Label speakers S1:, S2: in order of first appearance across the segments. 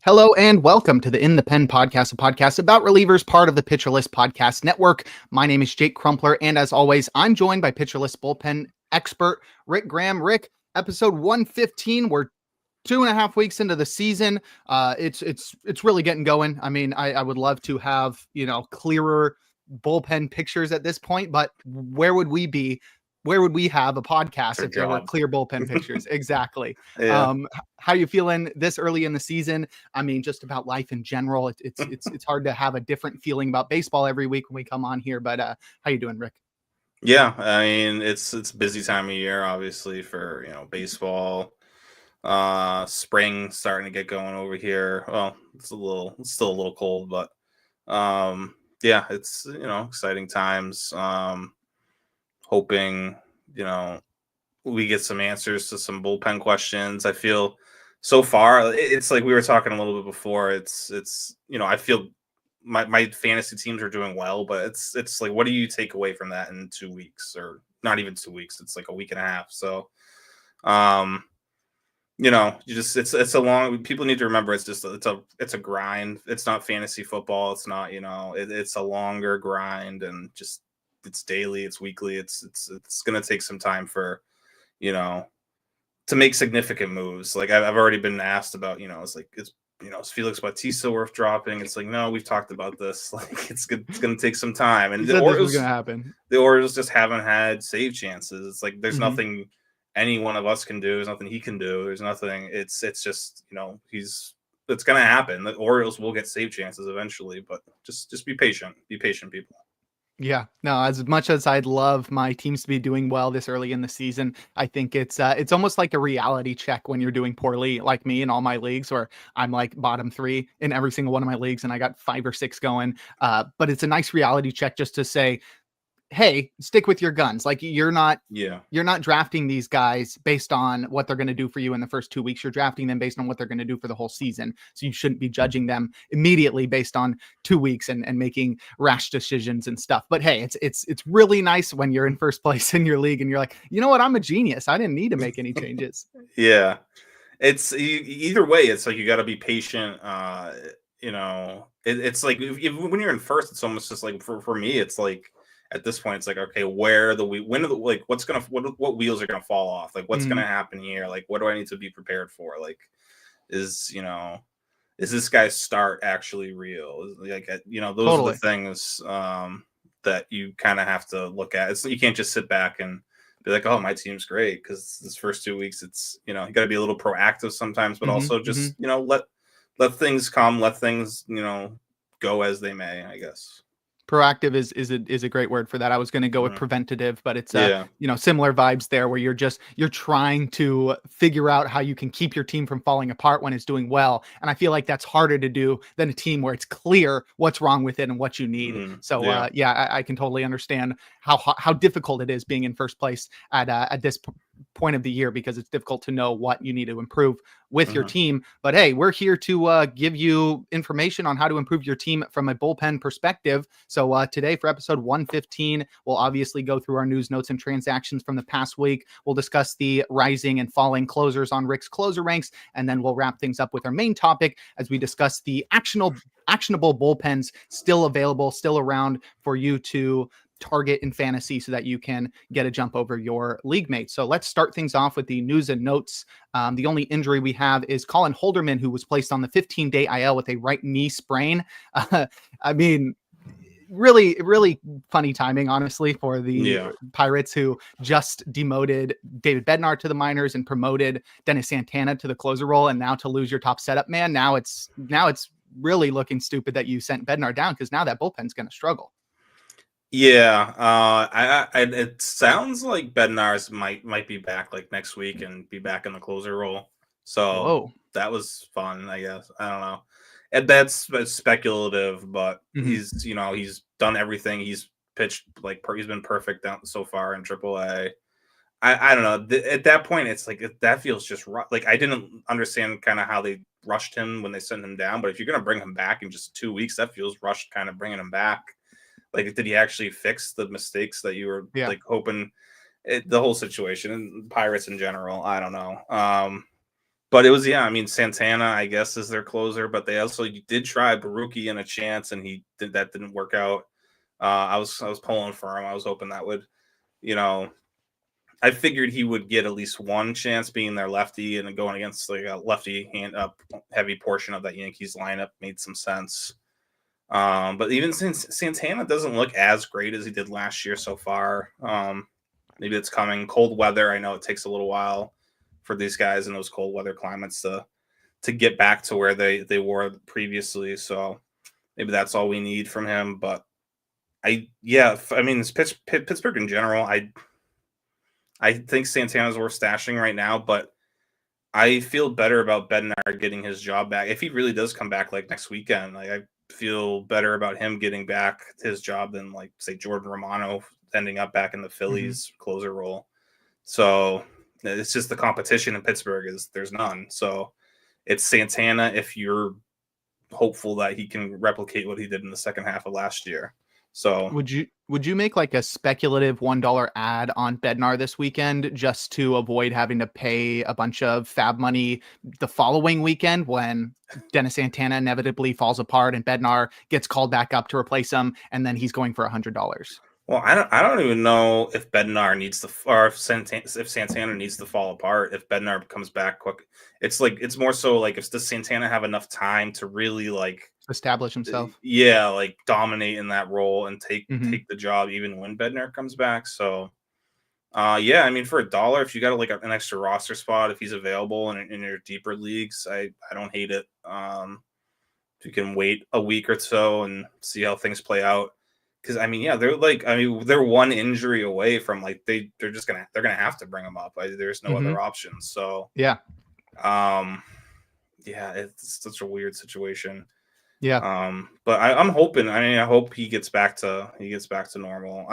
S1: Hello and welcome to the In the Pen podcast, a podcast about relievers, part of the Pitcher List Podcast Network. My name is Jake Crumpler, and as always, I'm joined by Pitcher List bullpen expert Rick Graham. Rick, episode 115. We're 2.5 weeks into the season. It's really getting going. I mean, I would love to have clearer bullpen pictures at this point, but where would we be? Where would we have a podcast
S2: Our
S1: if there were
S2: job.
S1: clear bullpen pictures? Exactly.
S2: Yeah.
S1: How you feeling this early in the season? I mean, just about life in general. It's hard to have a different feeling about baseball every week when we come on here. But how you doing, Rick?
S2: Yeah. I mean, it's busy time of year, obviously, for baseball. Spring starting to get going over here. Well, it's still a little cold, but yeah, it's exciting times. Hoping, we get some answers to some bullpen questions. I feel so far it's like we were talking a little bit before. It's I feel my fantasy teams are doing well, but it's like, what do you take away from that in 2 weeks, or not even 2 weeks? It's like a week and a half. So, um, you just it's a long. People need to remember it's a grind. It's not fantasy football. It's not it's a longer grind, and just it's daily. It's weekly. It's gonna take some time for you know to make significant moves. Like I've already been asked about, it's like, is Felix Bautista worth dropping? It's like, no, we've talked about this. Like it's good. It's going to take some time. And
S1: You said this was going to happen.
S2: The Orioles just haven't had save chances. It's like, there's
S1: Mhm.
S2: nothing any one of us can do. There's nothing he can do. There's nothing. It's just, it's going to happen. The Orioles will get save chances eventually, but just be patient. Be patient, people.
S1: Yeah, no, as much as I'd love my teams to be doing well this early in the season, I think it's almost like a reality check when you're doing poorly, like me in all my leagues, where I'm like bottom 3 in every single one of my leagues and I got 5 or 6 going. But it's a nice reality check just to say, hey, stick with your guns. Like you're not drafting these guys based on what they're going to do for you in the first 2 weeks. You're drafting them based on what they're going to do for the whole season. So you shouldn't be judging them immediately based on 2 weeks and making rash decisions and stuff. But hey, it's really nice when you're in first place in your league and you're like, you know what? I'm a genius. I didn't need to make any changes.
S2: Yeah. It's either way. It's like, you got to be patient. It's like, when you're in first, it's almost just like, for me, it's like, at this point, it's like, okay, when are the, like, what wheels are gonna fall off? Like, what's gonna happen here? Like, what do I need to be prepared for? Like, is this guy's start actually real? Like, those
S1: Totally.
S2: are the things that you kind of have to look at. You can't just sit back and be like, oh, my team's great, because this first 2 weeks, it's you got to be a little proactive sometimes, but also just let things come, let things go as they may, I guess.
S1: Proactive is a great word for that. I was going to go with preventative, but it's
S2: Yeah.
S1: Similar vibes there, where you're trying to figure out how you can keep your team from falling apart when it's doing well. And I feel like that's harder to do than a team where it's clear what's wrong with it and what you need. So I can totally understand how difficult it is being in first place at this point of the year, because it's difficult to know what you need to improve with your team. But hey, we're here to give you information on how to improve your team from a bullpen perspective. So today, for episode 115, we'll obviously go through our news, notes, and transactions from the past week. We'll discuss the rising and falling closers on Rick's closer ranks, and then we'll wrap things up with our main topic as we discuss the actionable bullpens still available, still around for you to target in fantasy so that you can get a jump over your league mates. So let's start things off with the news and notes. The only injury we have is Colin Holderman, who was placed on the 15-day IL with a right knee sprain. I mean, really, really funny timing, honestly, for the Pirates, who just demoted David Bednar to the minors and promoted Dennis Santana to the closer role. And now to lose your top setup man, now it's really looking stupid that you sent Bednar down, because now that bullpen's going to struggle.
S2: Yeah, it sounds like Bednar's might be back like next week and be back in the closer role. So that was fun, I guess. I don't know. And that's speculative, but he's done everything. He's pitched he's been perfect down so far in AAA. I don't know. At that point, it's like, that feels just like, I didn't understand kind of how they rushed him when they sent him down. But if you're gonna bring him back in just 2 weeks, that feels rushed, kind of bringing him back. Like, did he actually fix the mistakes that you were like hoping? The whole situation, and Pirates in general, I don't know. But it was, yeah, I mean, Santana, I guess, is their closer, but they also did try Baruki in a chance, and that didn't work out. I was pulling for him. I was hoping that would, you know, I figured he would get at least one chance being their lefty, and going against like a lefty hand up heavy portion of that Yankees lineup made some sense. But even since Santana doesn't look as great as he did last year so far, maybe it's coming. Cold weather, I know it takes a little while for these guys in those cold weather climates to get back to where they were previously. So maybe that's all we need from him. But I mean, it's Pittsburgh in general. I think Santana's worth stashing right now, but I feel better about Bednar getting his job back. If he really does come back like next weekend, like I feel better about him getting back his job than like say Jordan Romano ending up back in the Phillies closer role. So it's just the competition in Pittsburgh is there's none. So it's Santana if you're hopeful that he can replicate what he did in the second half of last year. So
S1: would you make like a speculative $1 ad on Bednar this weekend just to avoid having to pay a bunch of fab money the following weekend when Dennis Santana inevitably falls apart and Bednar gets called back up to replace him, and then he's going for $100?
S2: Well, I don't even know if Bednar needs to, or if Santana needs to fall apart. If Bednar comes back quick, it's more so like does Santana have enough time to really like
S1: establish himself?
S2: Yeah, like dominate in that role and take the job even when Bednar comes back. So, yeah, I mean for $1, if you got like an extra roster spot, if he's available in your deeper leagues, I don't hate it. If you can wait a week or so and see how things play out. Because I mean, yeah, they're one injury away from like they're gonna have to bring him up. There's no other options. So
S1: yeah,
S2: it's such a weird situation.
S1: Yeah.
S2: But I'm hoping. I mean, I hope he gets back to normal.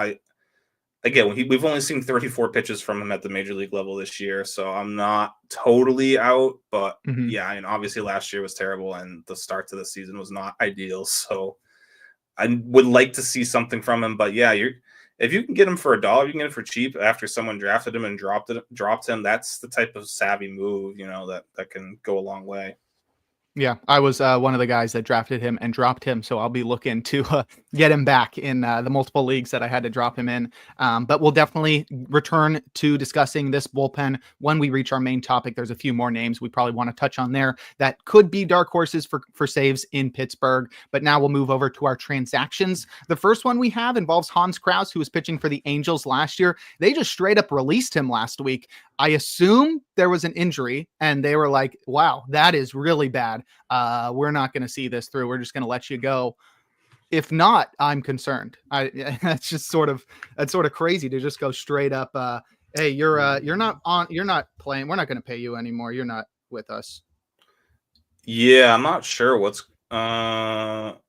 S2: We've only seen 34 pitches from him at the major league level this year, so I'm not totally out. But yeah, I mean, obviously last year was terrible, and the start to the season was not ideal. So I would like to see something from him, but yeah, if you can get him for $1, you can get him for cheap after someone drafted him and dropped him. That's the type of savvy move, that can go a long way.
S1: Yeah, I was one of the guys that drafted him and dropped him, so I'll be looking to get him back in the multiple leagues that I had to drop him in. But we'll definitely return to discussing this bullpen when we reach our main topic. There's a few more names we probably want to touch on there that could be dark horses for saves in Pittsburgh. But now we'll move over to our transactions. The first one we have involves Hans Kraus, who was pitching for the Angels last year. They just straight up released him last week. I assume there was an injury and they were like, wow, that is really bad. We're not going to see this through. We're just going to let you go. If not, I'm concerned. That's sort of crazy to just go straight up. Hey, you're not playing. We're not going to pay you anymore. You're not with us.
S2: Yeah. I'm not sure what's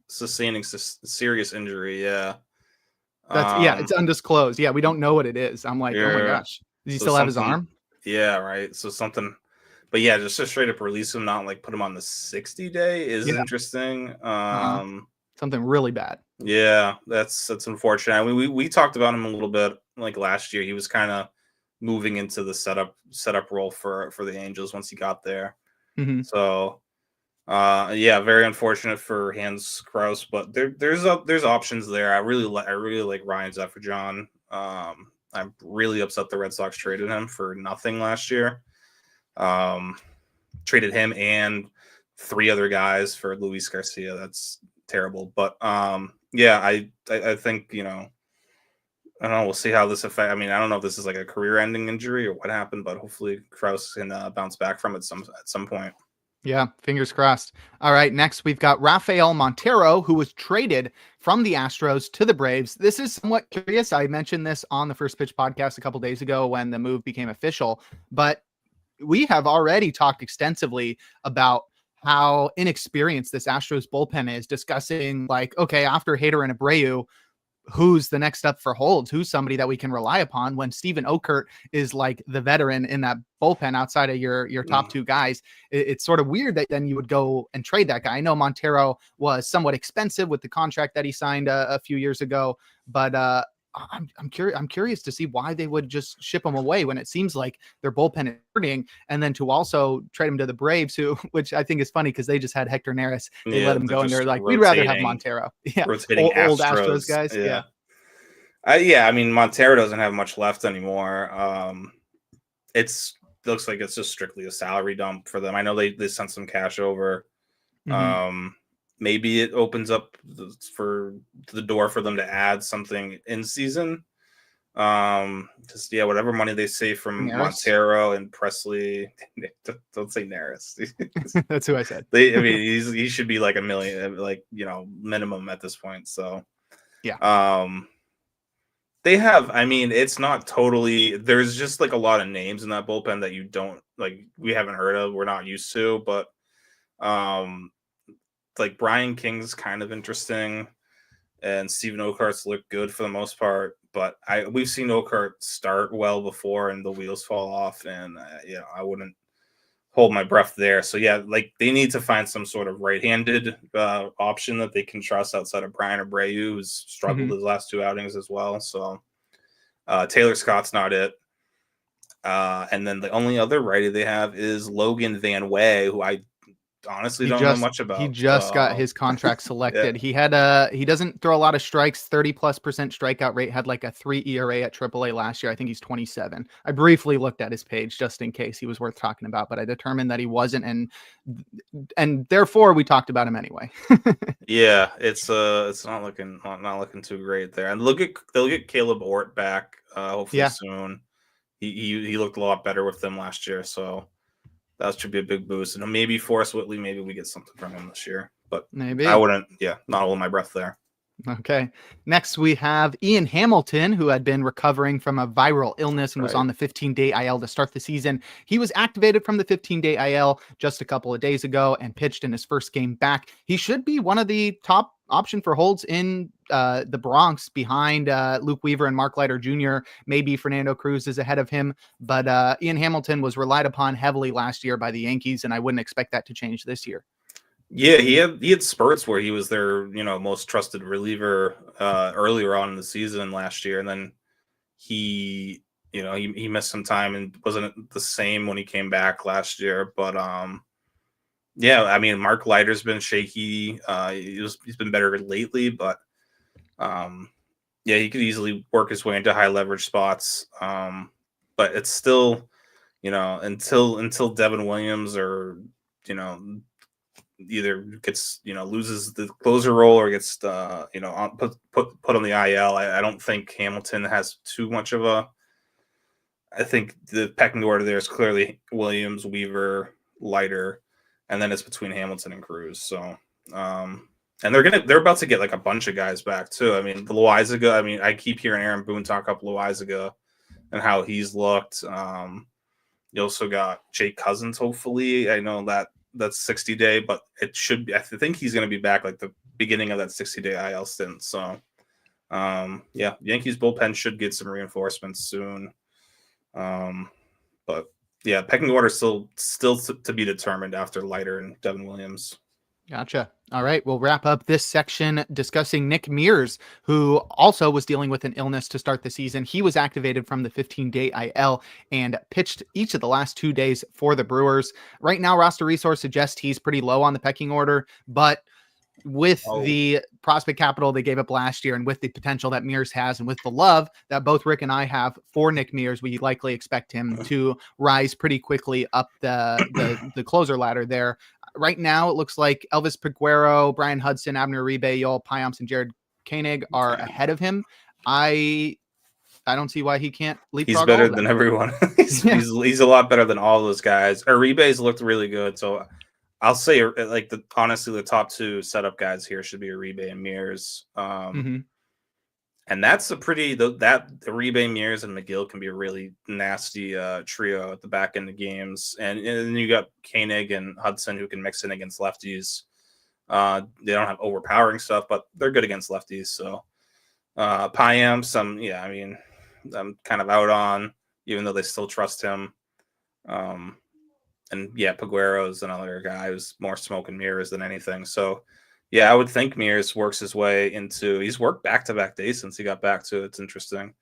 S2: sustaining serious injury. Yeah.
S1: It's undisclosed. Yeah. We don't know what it is. I'm like, oh my gosh. Does he still have his arm?
S2: Yeah, right. So something, but yeah, just to straight up release him, not like put him on the 60-day is interesting.
S1: Something really bad.
S2: Yeah, that's unfortunate. I mean, we talked about him a little bit like last year. He was kind of moving into the setup role for the Angels once he got there. So, yeah, very unfortunate for Hans Kraus, but there's options there. I really like Ryan Zefferjon. I'm really upset the Red Sox traded him for nothing last year. Traded him and 3 other guys for Luis Garcia. That's terrible. But yeah, I think, I don't know. We'll see how this affects. I mean, I don't know if this is like a career-ending injury or what happened, but hopefully Kraus can bounce back from it at some point.
S1: Yeah, fingers crossed. All right, next we've got Rafael Montero, who was traded from the Astros to the Braves. This is somewhat curious. I mentioned this on the First Pitch podcast a couple days ago when the move became official, but we have already talked extensively about how inexperienced this Astros bullpen is, discussing like, okay, after Hader and Abreu, who's the next up for holds? Who's somebody that we can rely upon when Steven Okert is like the veteran in that bullpen outside of your top 2 guys? It's sort of weird that then you would go and trade that guy. I know Montero was somewhat expensive with the contract that he signed a few years ago, but I'm curious to see why they would just ship him away when it seems like their bullpen is hurting, and then to also trade him to the Braves, who which I think is funny because they just had Hector Neris. They
S2: Yeah,
S1: let him
S2: they're
S1: go, and
S2: just
S1: they're like, we'd rather have
S2: rotating
S1: Montero. Yeah, old Astros
S2: Astros.
S1: guys.
S2: Yeah.
S1: Yeah.
S2: Yeah, I mean Montero doesn't have much left anymore. It's looks like it's just strictly a salary dump for them. I know they sent some cash over.
S1: Mhm.
S2: Maybe it opens up for the door for them to add something in season. Just yeah, whatever money they save from
S1: Neris.
S2: Montero and Presley. Don't say Neris.
S1: That's who I said.
S2: I mean, he should be like $1 million, like minimum at this point. So,
S1: Yeah.
S2: they have. I mean, it's not totally. There's just like a lot of names in that bullpen that you don't like. We haven't heard of. We're not used to, but um, like Brian King's kind of interesting, and Steven Okart's looked good for the most part. But we've seen Okart start well before, and the wheels fall off, and I wouldn't hold my breath there. So yeah, like they need to find some sort of right-handed option that they can trust outside of Brian Abreu, who's struggled
S1: Mhm.
S2: his last 2 outings as well. So Taylor Scott's not it. And then the only other righty they have is Logan Van Way, who I honestly don't know much
S1: He
S2: about.
S1: just got his contract
S2: Yeah.
S1: selected. He doesn't throw a lot of strikes, 30+% strikeout rate, had like a 3 ERA at AAA last year. I think he's 27. I briefly looked at his page just in case he was worth talking about, but I determined that he wasn't, and therefore we talked about him anyway.
S2: Yeah, it's not looking too great there. And they'll get Caleb Ort back hopefully
S1: Yeah,
S2: soon. He looked a lot better with them last year, so that should be a big boost. And maybe Forrest Whitley, maybe we get something from him this year. But I
S1: maybe.
S2: wouldn't, not hold my breath there.
S1: Okay. Next, we have Ian Hamilton, who had been recovering from a viral illness and was
S2: Right.
S1: on the 15-day IL to start the season. He was activated from the 15-day IL just a couple of days ago and pitched in his first game back. He should be one of the top option for holds in the Bronx behind Luke Weaver and Mark Leiter Jr. Maybe Fernando Cruz is ahead of him, but Ian Hamilton was relied upon heavily last year by the Yankees, and I wouldn't expect that to change this year.
S2: Yeah, he had spurts where he was their most trusted reliever earlier on in the season last year, and then he missed some time and wasn't the same when he came back last year. But yeah, I mean Mark Leiter's been shaky. He's been better lately, but yeah, he could easily work his way into high leverage spots. But it's still until Devin Williams or either gets loses the closer role or gets put on the IL. I don't think Hamilton has too much of a. I think the pecking order there is clearly Williams, Weaver, Leiter, and then it's between Hamilton and Cruz. So, and they're about to get like a bunch of guys back too. I mean, the Loizaga. I mean, I keep hearing Aaron Boone talk up Loizaga and how he's looked. You also got Jake Cousins. Hopefully, I know that's 60-day, but it should be. I think he's going to be back like the beginning of that 60-day IL stint. So, yeah, Yankees bullpen should get some reinforcements soon. But yeah, pecking order still to be determined after Leiter and Devin Williams.
S1: Gotcha. All right. We'll wrap up this section discussing Nick Mears, who also was dealing with an illness to start the season. He was activated from the 15-day IL and pitched each of the last 2 days for the Brewers. Right now, roster resource suggests he's pretty low on the pecking order, but with the prospect capital they gave up last year and with the potential that Mears has and with the love that both Rick and I have for Nick Mears, we likely expect him to rise pretty quickly up the closer ladder there. Right now, it looks like Elvis Peguero, Brian Hudson, Abner Uribe, Yoel Payamps, and Jared Koenig are ahead of him. I don't see why he can't leapfrog
S2: He's
S1: all
S2: better
S1: of them.
S2: than everyone. He's a lot better than all those guys. Uribe's looked really good, so I'll say like honestly the top 2 setup guys here should be Uribe and Mears. And that's a pretty that Uribe, Mears, and McGill can be a really nasty trio at the back end of games. And then you got Koenig and Hudson who can mix in against lefties. They don't have overpowering stuff, but they're good against lefties. So Payamps, I'm kind of out on, even though they still trust him. And yeah, Peguero is another guy who's more smoke and mirrors than anything. So Yeah, I would think Mears works his way into. He's worked back-to-back days since he got back to it. It's interesting.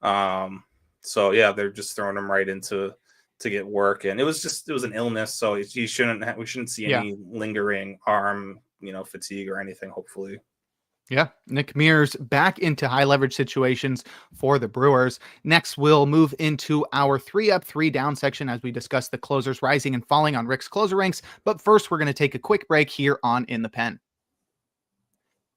S2: Um, so yeah, they're just throwing him right into to get work, and it was an illness, so he shouldn't we shouldn't see
S1: Yeah.
S2: any lingering arm fatigue or anything. Hopefully.
S1: Yeah, Nick Mears back into high leverage situations for the Brewers. Next, we'll move into our 3-up, 3-down section as we discuss the closers rising and falling on Rick's closer ranks. But first, we're going to take a quick break here on In the Pen.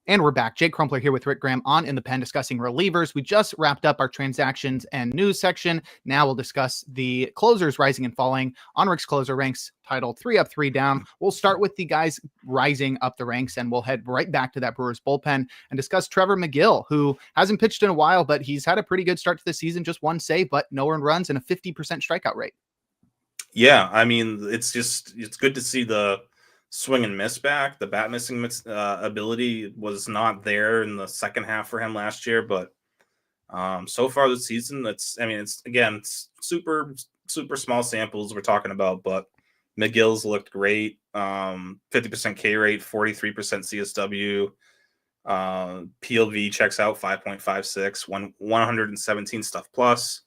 S1: And we're back. Jake Crumpler here with Rick Graham on In the Pen discussing relievers. We just wrapped up our transactions and news section. Now we'll discuss the closers rising and falling on Rick's closer ranks, titled 3-up, 3-down. We'll start with the guys rising up the ranks, and we'll head right back to that Brewers bullpen and discuss Trevor McGill, who hasn't pitched in a while, but he's had a pretty good start to the season. Just one save, but no earned runs and a 50% strikeout rate.
S2: Yeah, I mean, it's good to see the swing and miss back. The bat missing ability was not there in the second half for him last year, but so far this season, it's super small samples we're talking about, but McGill's looked great. 50% K rate, 43% CSW. PLV checks out 5.56, 117 stuff plus.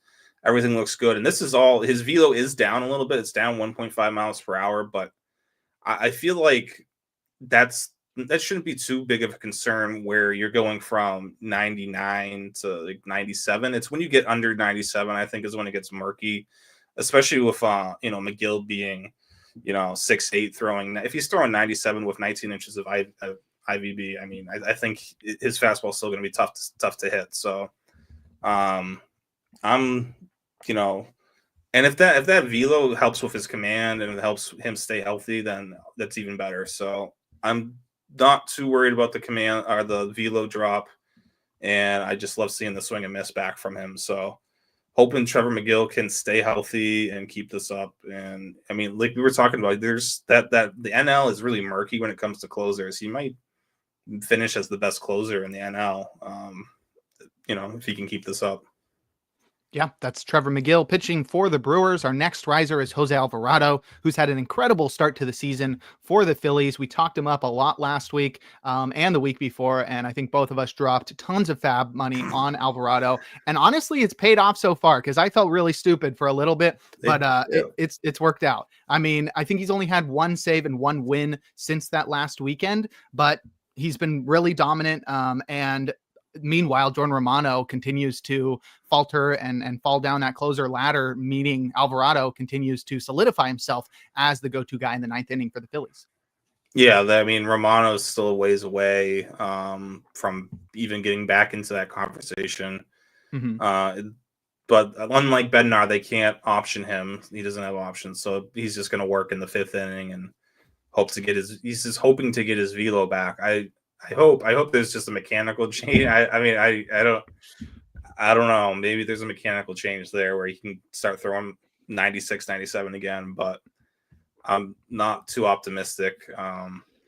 S2: Everything looks good, and this is all his velo is down a little bit. It's down 1.5 miles per hour, but I feel like that shouldn't be too big of a concern where you're going from 99 to like 97. It's when you get under 97, I think, is when it gets murky, especially with McGill being 6'8", throwing. If he's throwing 97 with 19 inches of IVB, I mean, I think his fastball is still going to be tough to hit. So I'm and if that velo helps with his command and it helps him stay healthy, then that's even better. So I'm not too worried about the command or the velo drop, and I just love seeing the swing and miss back from him. So hoping Trevor McGill can stay healthy and keep this up. And I mean, like we were talking about, there's that the NL is really murky when it comes to closers. He might finish as the best closer in the NL, if he can keep this up.
S1: Yeah, that's Trevor McGill pitching for the Brewers. Our next riser is Jose Alvarado, who's had an incredible start to the season for the Phillies. We talked him up a lot last week and the week before, and I think both of us dropped tons of fab money on Alvarado. And honestly, it's paid off so far because I felt really stupid for a little bit, but it's worked out. I mean, I think he's only had one save and one win since that last weekend, but he's been really dominant. And meanwhile, Jordan Romano continues to falter and fall down that closer ladder, meaning Alvarado continues to solidify himself as the go-to guy in the ninth inning for the Phillies.
S2: Yeah, I mean, Romano's still a ways away from even getting back into that conversation. Mm-hmm. But unlike Bednar, they can't option him. He doesn't have options, so he's just going to work in the fifth inning and he's just hoping to get his velo back. I hope there's just a mechanical change. I don't know. Maybe there's a mechanical change there where he can start throwing 96, 97 again, but I'm not too optimistic.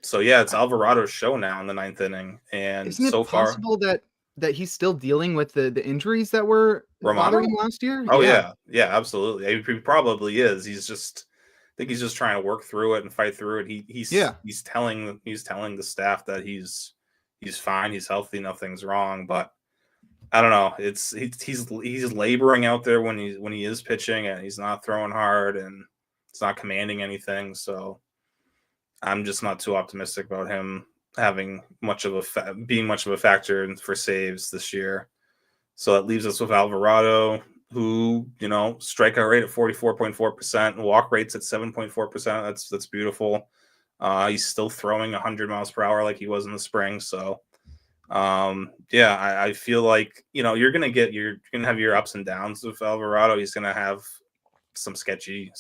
S2: So yeah, it's Alvarado's show now in the ninth inning, and
S1: isn't it
S2: so
S1: possible
S2: far
S1: that he's still dealing with the injuries that were bothering him last year?
S2: Oh yeah, absolutely. He probably is. I think he's just trying to work through it and fight through it. He's telling the staff that he's fine, he's healthy, nothing's wrong. But I don't know. He's laboring out there when he is pitching, and he's not throwing hard and it's not commanding anything. So I'm just not too optimistic about him having being much of a factor for saves this year. So that leaves us with Alvarado, who, strikeout rate at 44.4%, walk rates at 7.4%. That's beautiful. He's still throwing 100 miles per hour like he was in the spring. So, I feel like, you're going to have your ups and downs with Alvarado. He's going to have some sketchy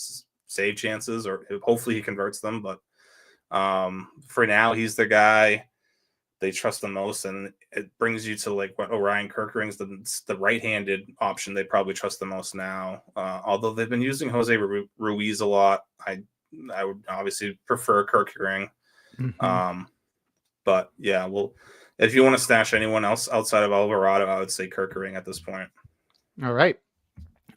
S2: save chances, or hopefully he converts them. But for now, he's the guy they trust the most, and it brings you to like what Orion Kerkering's the right-handed option they probably trust the most now. Although they've been using Jose Ruiz a lot, I would obviously prefer Kerkering. Mm-hmm. But yeah, well, if you want to stash anyone else outside of Alvarado, I would say Kerkering at this point.
S1: All right.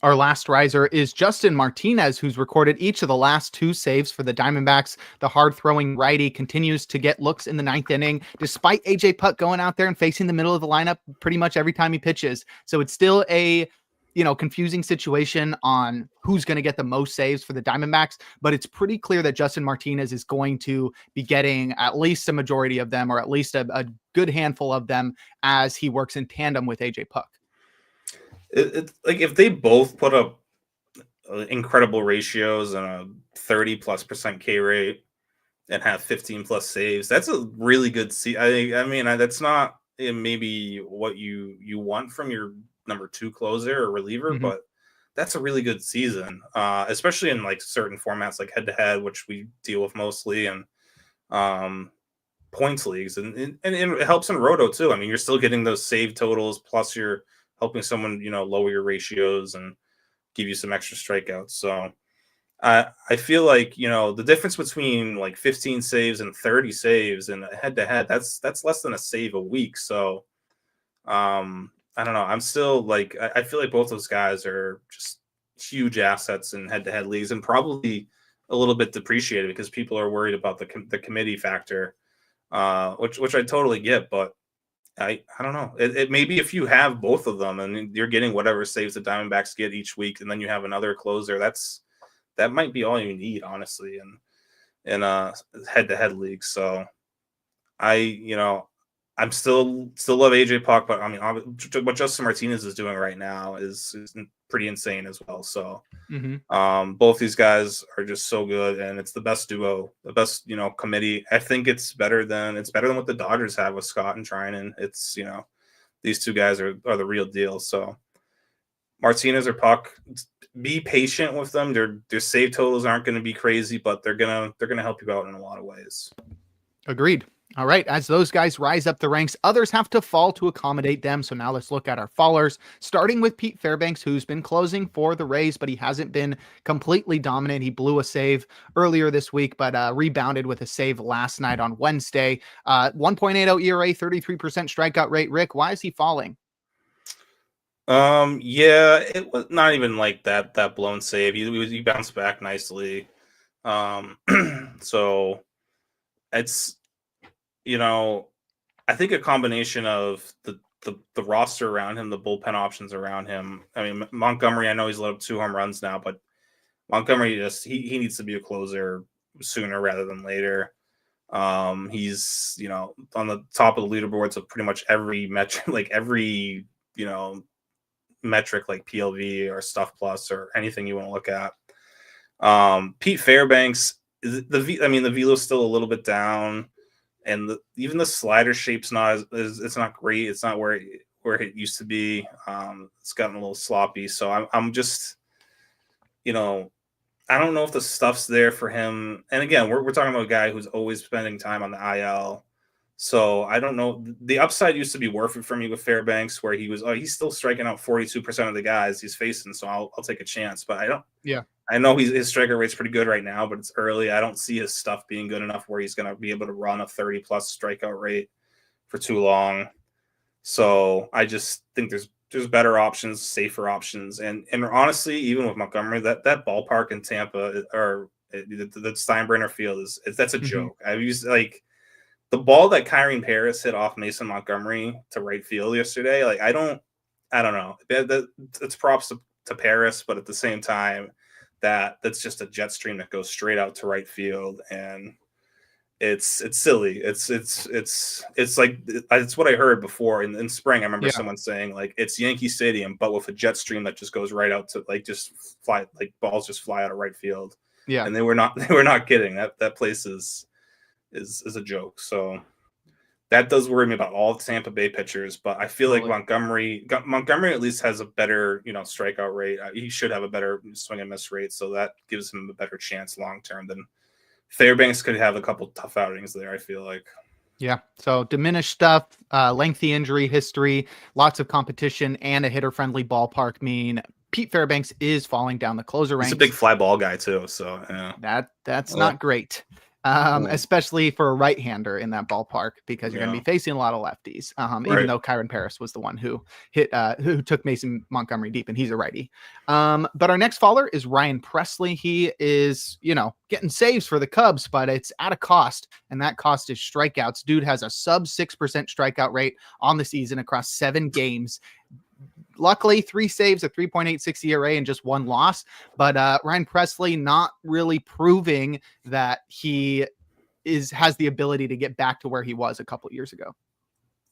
S1: Our last riser is Justin Martinez, who's recorded each of the last 2 saves for the Diamondbacks. The hard-throwing righty continues to get looks in the 9th inning, despite A.J. Puck going out there and facing the middle of the lineup pretty much every time he pitches. So it's still a confusing situation on who's going to get the most saves for the Diamondbacks, but it's pretty clear that Justin Martinez is going to be getting at least a majority of them, or at least a good handful of them, as he works in tandem with A.J. Puck.
S2: It's like if they both put up incredible ratios and a 30+% K rate and have 15+ saves, that's a really good I mean, that's not maybe what you want from your number 2 closer or reliever, but that's a really good season, especially in like certain formats like head-to-head, which we deal with mostly, and points leagues, and it helps in Roto too. I mean, you're still getting those save totals, plus you're helping someone lower your ratios and give you some extra strikeouts. So I feel like the difference between like 15 saves and 30 saves in head-to-head, that's less than a save a week. So I don't know. I'm still like, I feel like both those guys are just huge assets in head-to-head leagues, and probably a little bit depreciated because people are worried about the committee factor, which I totally get. But I don't know. It maybe if you have both of them and you're getting whatever saves the Diamondbacks get each week, and then you have another closer, that might be all you need, honestly, in a head-to-head league. So I'm still love AJ Puck, but I mean, what Justin Martinez is doing right now is pretty insane as well. So both these guys are just so good, and it's the best duo, the best committee. I think it's better than what the Dodgers have with Scott and Trinan. It's these two guys are the real deal. So Martinez or Puck, be patient with them. Their save totals aren't going to be crazy, but they're gonna help you out in a lot of ways.
S1: Agreed. All right, as those guys rise up the ranks, others have to fall to accommodate them. So now let's look at our fallers, starting with Pete Fairbanks, who's been closing for the Rays, but he hasn't been completely dominant. He blew a save earlier this week, but rebounded with a save last night on Wednesday. 1.80 ERA, 33% strikeout rate. Rick, why is he falling?
S2: Yeah, it was not even like that blown save. He bounced back nicely. So it's I think a combination of the roster around him, the bullpen options around him. I mean, Montgomery, I know he's let up 2 home runs now, but Montgomery he needs to be a closer sooner rather than later. He's on the top of the leaderboards of pretty much every metric, like every metric like PLV or Stuff Plus or anything you want to look at. Pete Fairbanks, the velo's still a little bit down. And even the slider shape's it's not great. It's not where it used to be. It's gotten a little sloppy. So I'm just, I don't know if the stuff's there for him. And again, we're talking about a guy who's always spending time on the IL. So I don't know. The upside used to be worth it for me with Fairbanks, where he's still striking out 42% of the guys he's facing. So I'll take a chance. But I don't.
S1: Yeah.
S2: I know his striker rate's pretty good right now, but it's early. I don't see his stuff being good enough where he's going to be able to run a 30+ strikeout rate for too long. So I just think there's better options, safer options, and honestly, even with Montgomery, that ballpark in Tampa or the Steinbrenner Field that's a joke. I've used like the ball that Kyrene Paris hit off Mason Montgomery to right field yesterday. Like I don't know. It's props to Paris, but at the same time, that's just a jet stream that goes straight out to right field, and it's silly. It's like it's what I heard before in spring. I remember someone saying like it's Yankee Stadium, but with a jet stream that just goes right out to like just fly, like balls just fly out of right field. Yeah, and they were not kidding. That place is a joke. So that does worry me about all the Tampa Bay pitchers, but I feel like Montgomery at least has a better, strikeout rate. He should have a better swing and miss rate, so that gives him a better chance long term than Fairbanks could have a couple tough outings there, I feel like.
S1: Yeah, so diminished stuff, lengthy injury history, lots of competition, and a hitter-friendly ballpark mean Pete Fairbanks is falling down the closer ranks.
S2: He's a big fly ball guy too, so yeah.
S1: That's not great. especially for a right-hander in that ballpark, because you're going to be facing a lot of lefties. Even though Kyron Paris was the one who took Mason Montgomery deep, and he's a righty. But our next faller is Ryan Presley. He is, getting saves for the Cubs, but it's at a cost, and that cost is strikeouts. Dude has a sub 6% strikeout rate on the season across 7 games. Luckily, 3 saves, a 3.86 ERA, and just 1 loss. But Ryan Presley not really proving that he has the ability to get back to where he was a couple of years ago.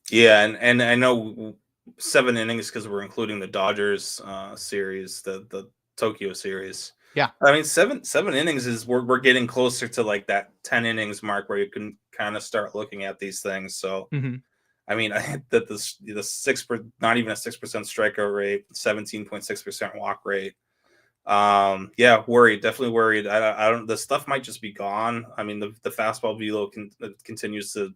S2: Yeah, and I know 7 innings because we're including the Dodgers series, the Tokyo series.
S1: Yeah,
S2: I mean 7 innings is we're getting closer to like that 10 innings mark where you can kind of start looking at these things. So. I mean, I hit that the 6 not even a 6% strikeout rate, 17.6% walk rate. Yeah, worried, definitely worried. I don't. The stuff might just be gone. I mean, the fastball velo continues to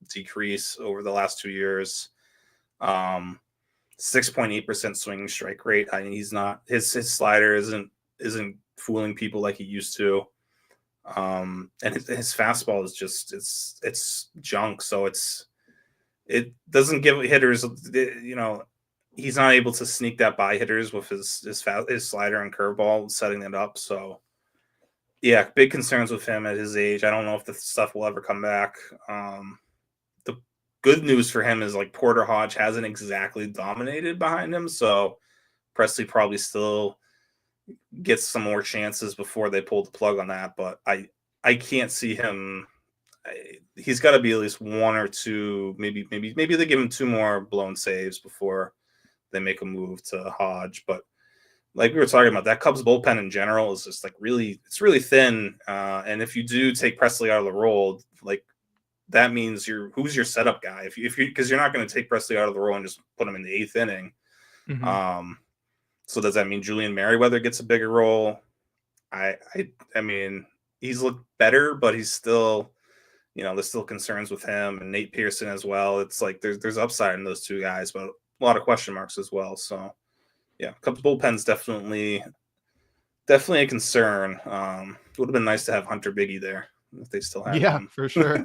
S2: decrease over the last 2 years. 6.8% swinging strike rate. I mean, he's not his slider isn't fooling people like he used to. And his fastball is just it's junk. So it doesn't give hitters, he's not able to sneak that by hitters with his slider and curveball, setting it up. So, yeah, big concerns with him at his age. I don't know if the stuff will ever come back. The good news for him is like Porter Hodge hasn't exactly dominated behind him. So Presley probably still gets some more chances before they pull the plug on that. But I can't see him. He's got to be at least 1 or 2, maybe they give him 2 more blown saves before they make a move to Hodge. But like we were talking about, that Cubs bullpen in general is just like it's really thin. And if you do take Presley out of the role, like that means who's your setup guy? Because you're not going to take Presley out of the role and just put him in the 8th inning. Mm-hmm. So does that mean Julian Merriweather gets a bigger role? I mean, he's looked better, but he's still. There's still concerns with him and Nate Pearson as well. It's like there's upside in those 2 guys, but a lot of question marks as well. So, yeah, Cubs bullpen's definitely a concern. Would have been nice to have Hunter Biggie there if they still had him.
S1: For sure.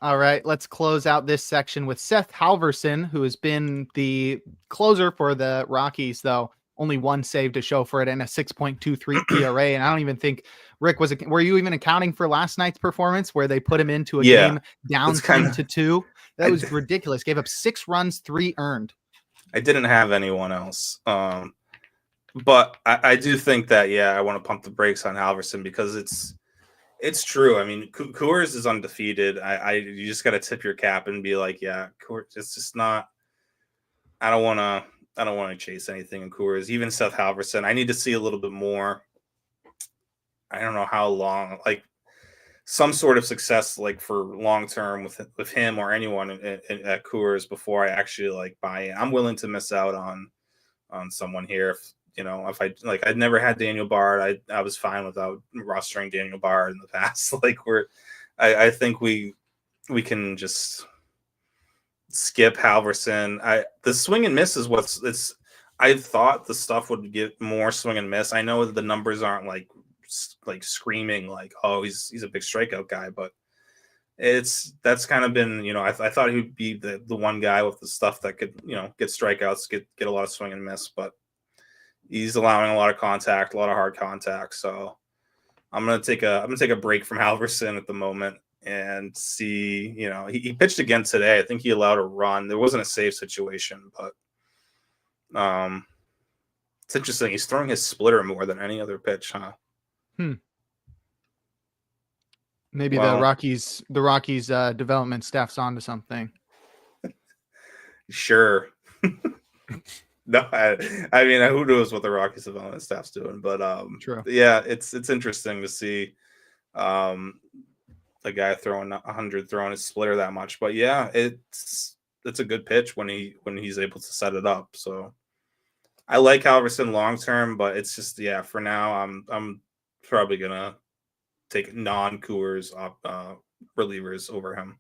S1: All right, let's close out this section with Seth Halverson, who has been the closer for the Rockies, though. Only 1 save to show for it and a 6.23 ERA. And I don't even think, Rick, were you even accounting for last night's performance where they put him into a game down 3-2? That was ridiculous. Gave up 6 runs, 3 earned.
S2: I didn't have anyone else. But I do think that, I want to pump the brakes on Halverson because it's true. I mean, Coors is undefeated. You just got to tip your cap and be like, Coors, it's just not, I don't want to chase anything in Coors. Even Seth Halverson, I need to see a little bit more. I don't know how long, like some sort of success, like for long term with him or anyone at Coors before I actually like buy in. I'm willing to miss out on someone here. If I'd never had Daniel Bard, I was fine without rostering Daniel Bard in the past. Like I think we can just skip Halverson. The swing and miss is I thought the stuff would get more swing and miss. I know that the numbers aren't like screaming like, oh, he's a big strikeout guy, but that's kind of been, I thought he would be the one guy with the stuff that could, get strikeouts, get a lot of swing and miss, but he's allowing a lot of contact, a lot of hard contact. So I'm gonna take a break from Halverson at the moment and see. He pitched again today. I think he allowed a run. There wasn't a save situation, but it's interesting. He's throwing his splitter more than any other pitch, huh?
S1: Maybe the Rockies development staff's onto something.
S2: Sure. No, I mean, who knows what the Rockies development staff's doing, but
S1: True.
S2: Yeah, it's interesting to see a guy throwing 100, throwing his splitter that much. But yeah, it's a good pitch when he's able to set it up. So I like Halverson long term, but it's just for now I'm probably gonna take non-Coors relievers over him.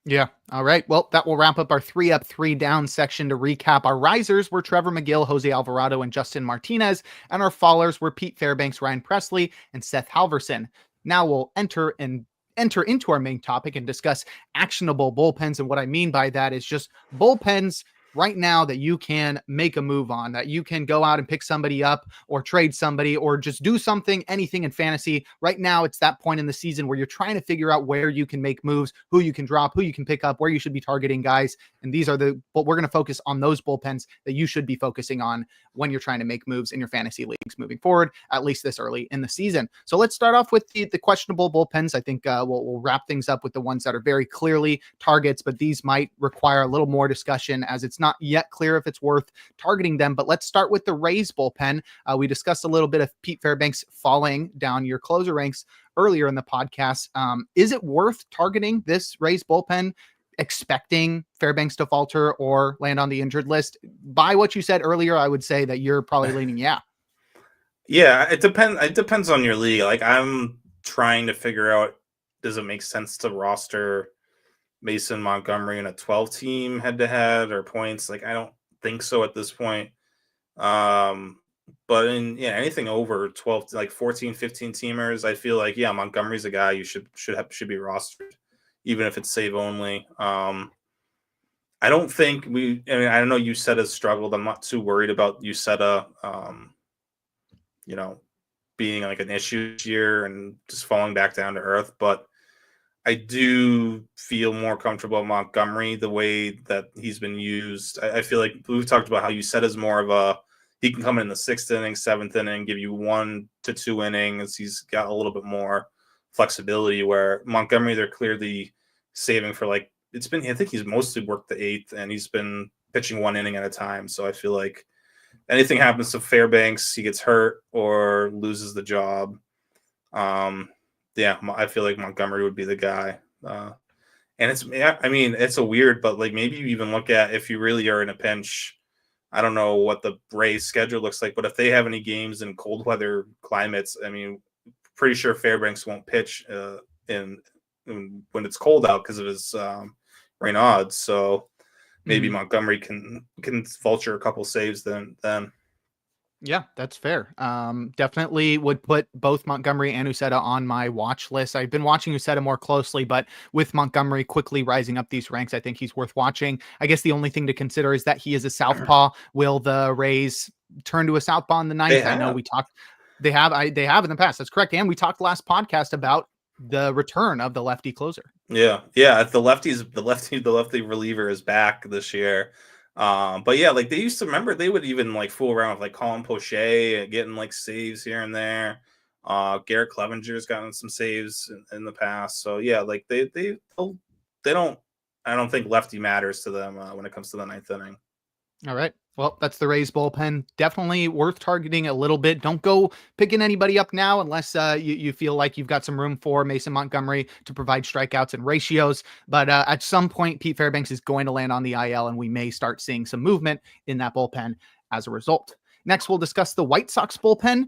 S1: Yeah. All right. Well, that will wrap up our 3 up, 3 down section. To recap, our risers were Trevor McGill, Jose Alvarado, and Justin Martinez. And our fallers were Pete Fairbanks, Ryan Presley, and Seth Halverson. Now we'll enter into our main topic and discuss actionable bullpens. And what I mean by that is just bullpens right now that you can make a move on, that you can go out and pick somebody up or trade somebody or just do something, anything in fantasy. Right now, it's that point in the season where you're trying to figure out where you can make moves, who you can drop, who you can pick up, where you should be targeting guys. And these are but we're going to focus on those bullpens that you should be focusing on when you're trying to make moves in your fantasy leagues moving forward, at least this early in the season. So let's start off with the questionable bullpens. I think we'll wrap things up with the ones that are very clearly targets, but these might require a little more discussion as it's not yet clear if it's worth targeting them. But let's start with the Rays bullpen. We discussed a little bit of Pete Fairbanks falling down your closer ranks earlier in the podcast. Is it worth targeting this Rays bullpen, expecting Fairbanks to falter or land on the injured list? By what you said earlier, I would say that you're probably leaning, yeah.
S2: Yeah, it depends. It depends on your league. Like, I'm trying to figure out, does it make sense to roster Mason Montgomery in a 12 team head to head or points? Like, I don't think so at this point. But anything over 12, like 14, 15 teamers, I feel like, yeah, Montgomery's a guy you should be rostered, even if it's save only. I don't think I don't know USETA has struggled. I'm not too worried about USETA, being like an issue this year and just falling back down to earth. But I do feel more comfortable with Montgomery, the way that he's been used. I feel like we've talked about how USETA is more of he can come in the 6th inning, 7th inning, give you 1 to 2 innings. He's got a little bit more flexibility, where Montgomery, they're clearly saving for I think he's mostly worked the 8th, and he's been pitching 1 inning at a time. So I feel like anything happens to Fairbanks, he gets hurt or loses the job. I feel like Montgomery would be the guy. And it's a weird, but maybe you even look at, if you really are in a pinch, I don't know what the Rays schedule looks like, but if they have any games in cold weather climates, pretty sure Fairbanks won't pitch when it's cold out because of his rain odds. So maybe Montgomery can vulture a couple saves then.
S1: Yeah, that's fair. Definitely would put both Montgomery and USETA on my watch list. I've been watching USETA more closely, but with Montgomery quickly rising up these ranks, I think he's worth watching. I guess the only thing to consider is that he is a southpaw. Will the Rays turn to a southpaw in the 9th? I know we talked. They have in the past. That's correct. And we talked last podcast about the return of the lefty closer.
S2: Yeah. The lefty reliever is back this year. But yeah, they used to, remember, they would even fool around with Colin Poche and getting saves here and there. Garrett Clevenger's gotten some saves in the past. So yeah, they don't, I don't think lefty matters to them when it comes to the 9th inning.
S1: All right. Well, that's the Rays bullpen. Definitely worth targeting a little bit. Don't go picking anybody up now unless you feel like you've got some room for Mason Montgomery to provide strikeouts and ratios. But at some point, Pete Fairbanks is going to land on the IL, and we may start seeing some movement in that bullpen as a result. Next, we'll discuss the White Sox bullpen.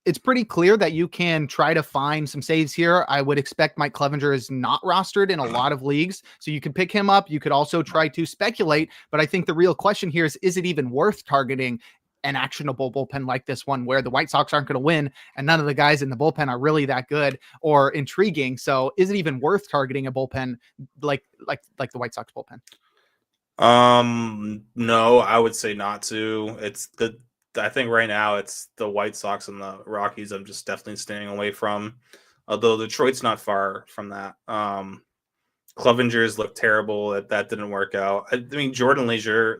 S1: It's pretty clear that you can try to find some saves here. I would expect Mike Clevenger is not rostered in a lot of leagues, so you can pick him up. You could also try to speculate, but I think the real question here is it even worth targeting an actionable bullpen like this one, where the White Sox aren't going to win and none of the guys in the bullpen are really that good or intriguing? So is it even worth targeting a bullpen like the White Sox bullpen?
S2: No, I would say not to. I think right now it's the White Sox and the Rockies I'm just definitely staying away from, although Detroit's not far from that. Clevenger's looked terrible. That didn't work out. Jordan Leisure,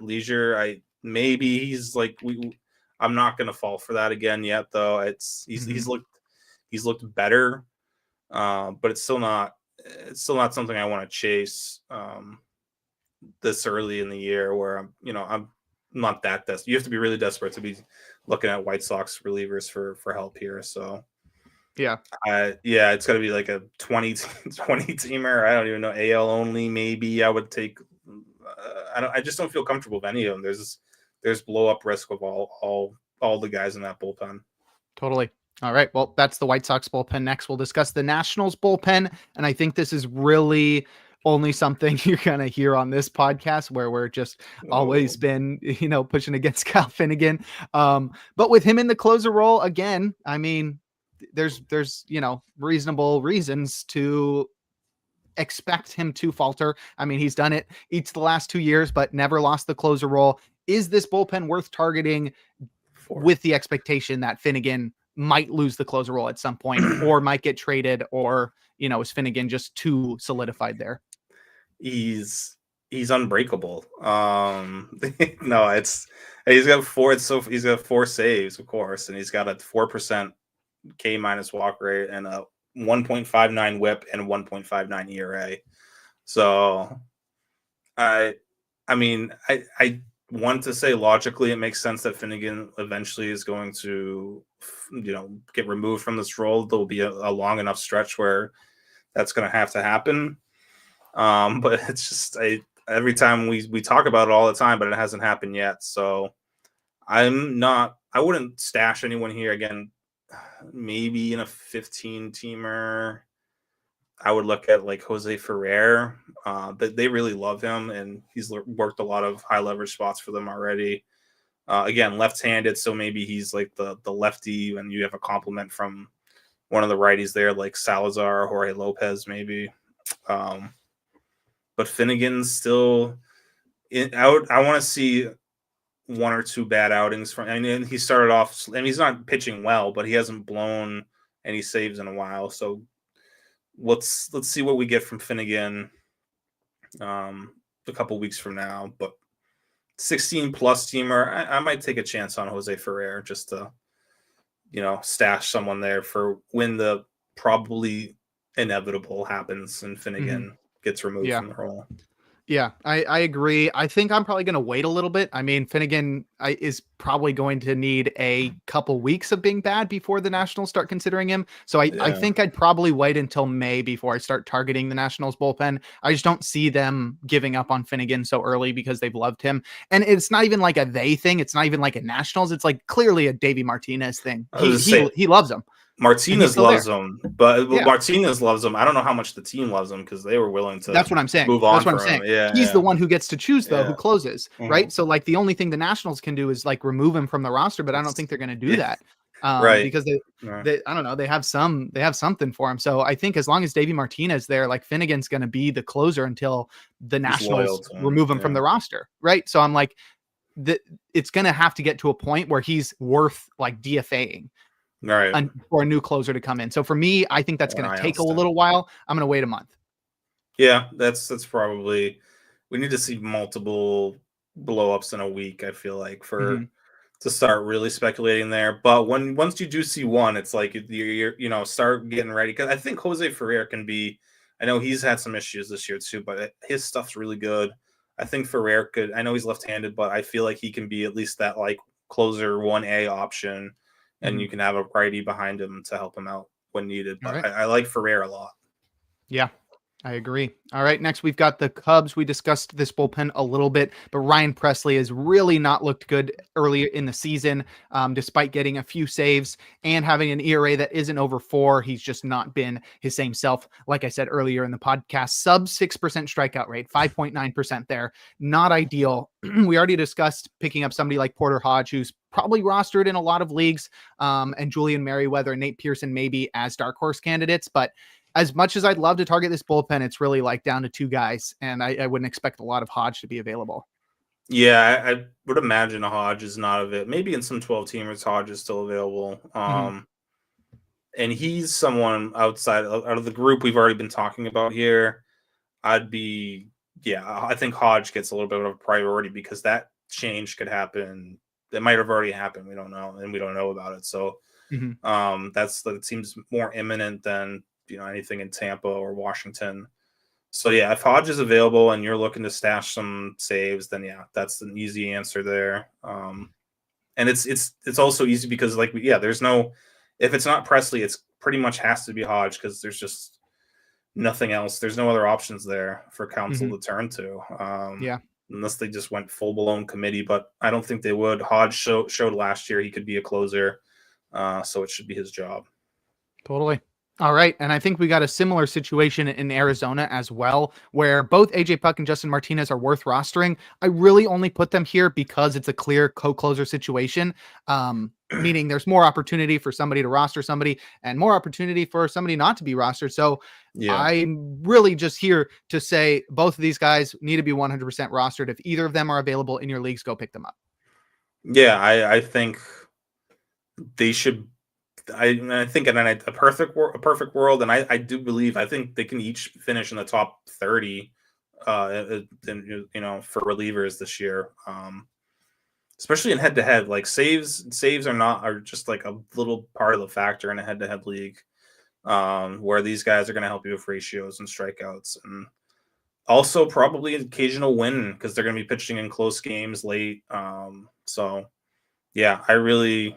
S2: maybe he's I'm not going to fall for that again yet, though. He's looked better, but it's still not something I want to chase this early in the year, where I'm not that desperate. You have to be really desperate to be looking at White Sox relievers for help here. So yeah, it's got to be like a 20 teamer. I don't even know, AL only. Maybe I would take. I just don't feel comfortable with any of them. There's blow up risk with all the guys in that bullpen.
S1: Totally. All right. Well, that's the White Sox bullpen. Next, we'll discuss the Nationals bullpen, and I think this is really only something you're going to hear on this podcast, where we're just always been, pushing against Kyle Finnegan. But with him in the closer role again, there's reasonable reasons to expect him to falter. I mean, he's done it each the last 2 years, but never lost the closer role. Is this bullpen worth targeting with the expectation that Finnegan might lose the closer role at some point or might get traded, or, is Finnegan just too solidified there?
S2: He's unbreakable. No, he's got four saves, of course, and he's got a 4% K minus walk rate and a 1.59 whip and 1.59 ERA. So I want to say logically it makes sense that Finnegan eventually is going to, get removed from this role. There'll be a long enough stretch where that's going to have to happen. But it's just every time we talk about it all the time, but it hasn't happened yet. So I wouldn't stash anyone here again. Maybe in a 15-teamer, I would look at like Jose Ferrer. They really love him, and he's worked a lot of high leverage spots for them already. Again, left-handed, so maybe he's like the lefty, and you have a compliment from one of the righties there, like Salazar or Jorge Lopez, maybe. But Finnegan's still out. I want to see one or two bad outings from. And he started off, and he's not pitching well, but he hasn't blown any saves in a while. So let's see what we get from Finnegan a couple weeks from now. But 16+ teamer, I might take a chance on Jose Ferrer just to, stash someone there for when the probably inevitable happens and Finnegan gets removed from the role.
S1: Yeah, I agree. I think I'm probably going to wait a little bit. I mean, Finnegan is probably going to need a couple weeks of being bad before the Nationals start considering him. So I think I'd probably wait until May before I start targeting the Nationals bullpen. I just don't see them giving up on Finnegan so early because they've loved him. And it's not even like a they thing. It's not even like a Nationals. It's like clearly a Davey Martinez thing. He loves him.
S2: Martinez loves him, but Martinez loves him. I don't know how much the team loves him because they were willing to.
S1: That's what I'm saying.
S2: Move on.
S1: That's what I'm saying.
S2: Yeah,
S1: he's the one who gets to choose though, who closes, right? So like the only thing the Nationals can do is like remove him from the roster, but I don't think they're going to do that,
S2: right?
S1: Because they I don't know, they have something for him. So I think as long as Davey Martinez there, like Finnegan's going to be the closer until the Nationals remove him from the roster, right? So I'm like, it's going to have to get to a point where he's worth like DFAing.
S2: Right.
S1: For a new closer to come in. So for me, I think that's going to take a little while. I'm going to wait a month.
S2: Yeah, that's probably, we need to see multiple blow-ups in a week, I feel like, to start really speculating there. But once you do see one, it's like you're start getting ready, because I think Jose Ferrer can be, I know he's had some issues this year too, but his stuff's really good. I think Ferrer could, I know he's left-handed, but I feel like he can be at least that like closer 1A option. And you can have a righty behind him to help him out when needed. But I like Ferrer a lot.
S1: Yeah, I agree. All right, next we've got the Cubs. We discussed this bullpen a little bit, but Ryan Presley has really not looked good earlier in the season, despite getting a few saves and having an ERA that isn't over 4. He's just not been his same self. Like I said earlier in the podcast, sub 6% strikeout rate, 5.9% there. Not ideal. We already discussed picking up somebody like Porter Hodge, who's probably rostered in a lot of leagues, and Julian Merriweather and Nate Pearson maybe as dark horse candidates. But as much as I'd love to target this bullpen, it's really like down to 2 guys, and I wouldn't expect a lot of Hodge to be available.
S2: Yeah, I would imagine a Hodge is not of it. Maybe in some 12-teamers, Hodge is still available. And he's someone out of the group we've already been talking about here. I think Hodge gets a little bit of a priority because that change could happen. That might have already happened. We don't know, and we don't know about it. So that seems more imminent than anything in Tampa or Washington. So yeah, if Hodge is available and you're looking to stash some saves, then that's an easy answer there. And it's also easy because there's no, if it's not Presley, it's pretty much has to be Hodge because there's just nothing else. There's no other options there for Counsell to turn to. Unless they just went full blown committee, but I don't think they would. Hodge showed last year he could be a closer, so it should be his job.
S1: Totally. All right. And I think we got a similar situation in Arizona as well, where both AJ Puck and Justin Martinez are worth rostering. I really only put them here because it's a clear co-closer situation. Meaning there's more opportunity for somebody to roster somebody and more opportunity for somebody not to be rostered. So
S2: Yeah.
S1: I'm really just here to say both of these guys need to be 100% rostered. If either of them are available in your leagues, go pick them up.
S2: Yeah, I think they should. I think in a perfect world, and I do believe I think they can each finish in the top 30. For relievers this year, especially in head to head, like saves are just like a little part of the factor in a head to head league, where these guys are going to help you with ratios and strikeouts, and also probably an occasional win because they're going to be pitching in close games late. So yeah, I really,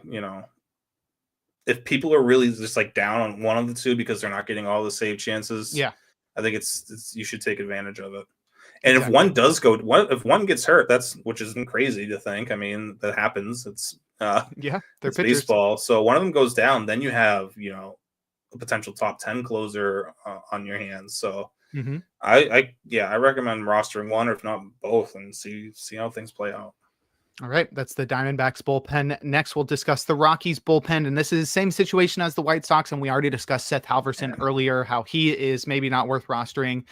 S2: if people are really just like down on one of the two because they're not getting all the save chances,
S1: Yeah,
S2: I think it's you should take advantage of it. And if
S1: exactly.
S2: one does if one gets hurt, which isn't crazy to think. I mean, that happens.
S1: Yeah, they're
S2: It's
S1: pitchers.
S2: baseball. So one of them goes down, then you have a potential top 10 closer on your hands. So
S1: Mm-hmm.
S2: I recommend rostering one or if not both and see how things play out.
S1: All right, that's the Diamondbacks bullpen. Next, we'll discuss the Rockies bullpen, and this is the same situation as the White Sox. And we already discussed Seth Halverson earlier, how he is maybe not worth rostering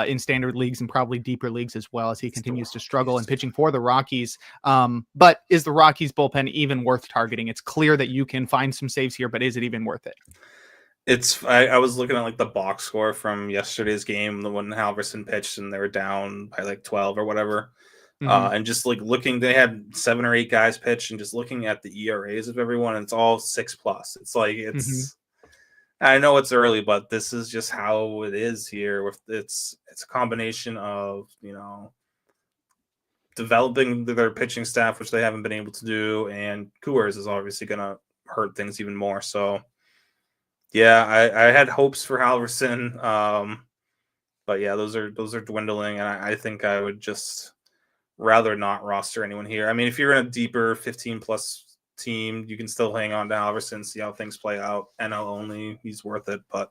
S1: in standard leagues and probably deeper leagues as well as he
S2: It's the
S1: continues to struggle in
S2: Rockies.
S1: pitching for the Rockies. But is the Rockies bullpen even worth targeting? It's clear that you can find some saves here, but is it even worth it?
S2: I was looking at like the box score from yesterday's game, the one Halverson pitched and they were down by like 12 or whatever.
S1: Mm-hmm.
S2: And just like looking, they had 7 or 8 guys pitch, and just looking at the ERAs of everyone, and it's all 6+. It's like
S1: Mm-hmm.
S2: I know it's early, but this is just how it is here. With it's a combination of developing their pitching staff, which they haven't been able to do, and Coors is obviously going to hurt things even more. So yeah, I had hopes for Halverson, but yeah, those are dwindling, and I think I would just rather not roster anyone here. I mean, if you're in a deeper 15 plus team, you can still hang on to Halverson, see how things play out. NL only, he's worth it. But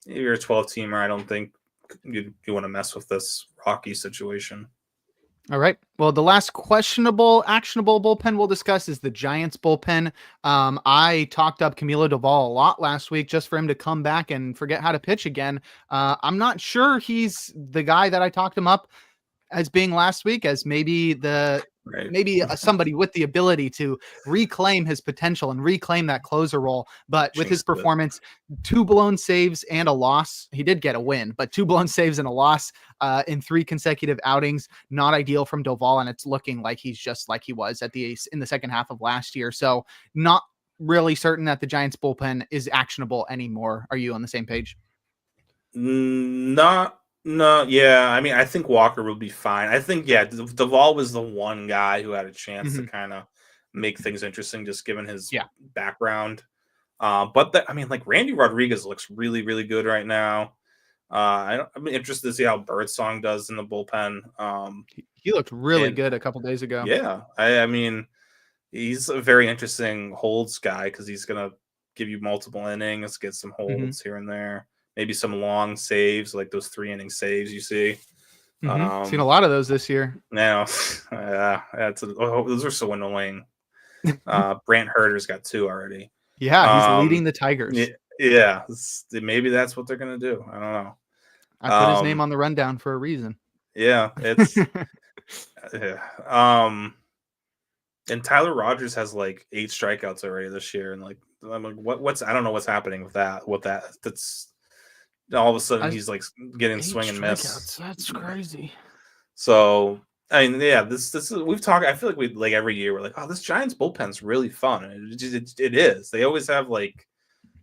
S2: if you're a 12 teamer, I don't think you want to mess with this Rocky situation.
S1: All right. Well, the last questionable, actionable bullpen we'll discuss is the Giants bullpen. I talked up Camilo Doval a lot last week just for him to come back and forget how to pitch again. I'm not sure he's the guy that I talked him up as being last week, as
S2: Right.
S1: somebody with the ability to reclaim his potential and reclaim that closer role. But with his
S2: Jinxed it.
S1: performance, 2 blown saves and a loss, he did get a win, but 2 blown saves and a loss in 3 consecutive outings, not ideal from Doval. And it's looking like he's just like he was in the second half of last year. So not really certain that the Giants bullpen is actionable anymore. Are you on the same page?
S2: Not no, yeah. I mean, I think Walker will be fine. I think Duvall was the one guy who had a chance to
S1: Mm-hmm.
S2: kind of make things interesting, just given his
S1: Yeah.
S2: background. I mean, like Randy Rodriguez looks really, really good right now. I'm interested to see how Birdsong does in the bullpen.
S1: He looked really
S2: And
S1: good a couple days ago.
S2: yeah, I mean, he's a very interesting holds guy because he's gonna give you multiple innings, get some
S1: Mm-hmm.
S2: holds here and there, maybe some long saves like those 3 inning saves you see.
S1: Mm-hmm. Seen a lot of those this year.
S2: Now, those are so annoying. Brant Herter's got 2 already.
S1: Yeah, he's
S2: Um,
S1: leading the
S2: yeah,
S1: Tigers.
S2: maybe that's what they're gonna do. I don't know.
S1: I put his name
S2: Um,
S1: on the rundown for a reason.
S2: yeah, it's yeah. And Tyler Rogers has like 8 strikeouts already this year, and like I'm like, what's I don't know what's happening with that. That's all of a sudden
S1: I,
S2: he's like getting
S1: 8
S2: swing and miss.
S1: strikeouts. That's crazy.
S2: So I mean, yeah, this is we've talked. I feel like we like every year we're like, oh, this Giants bullpen's really fun. And it is. They always have like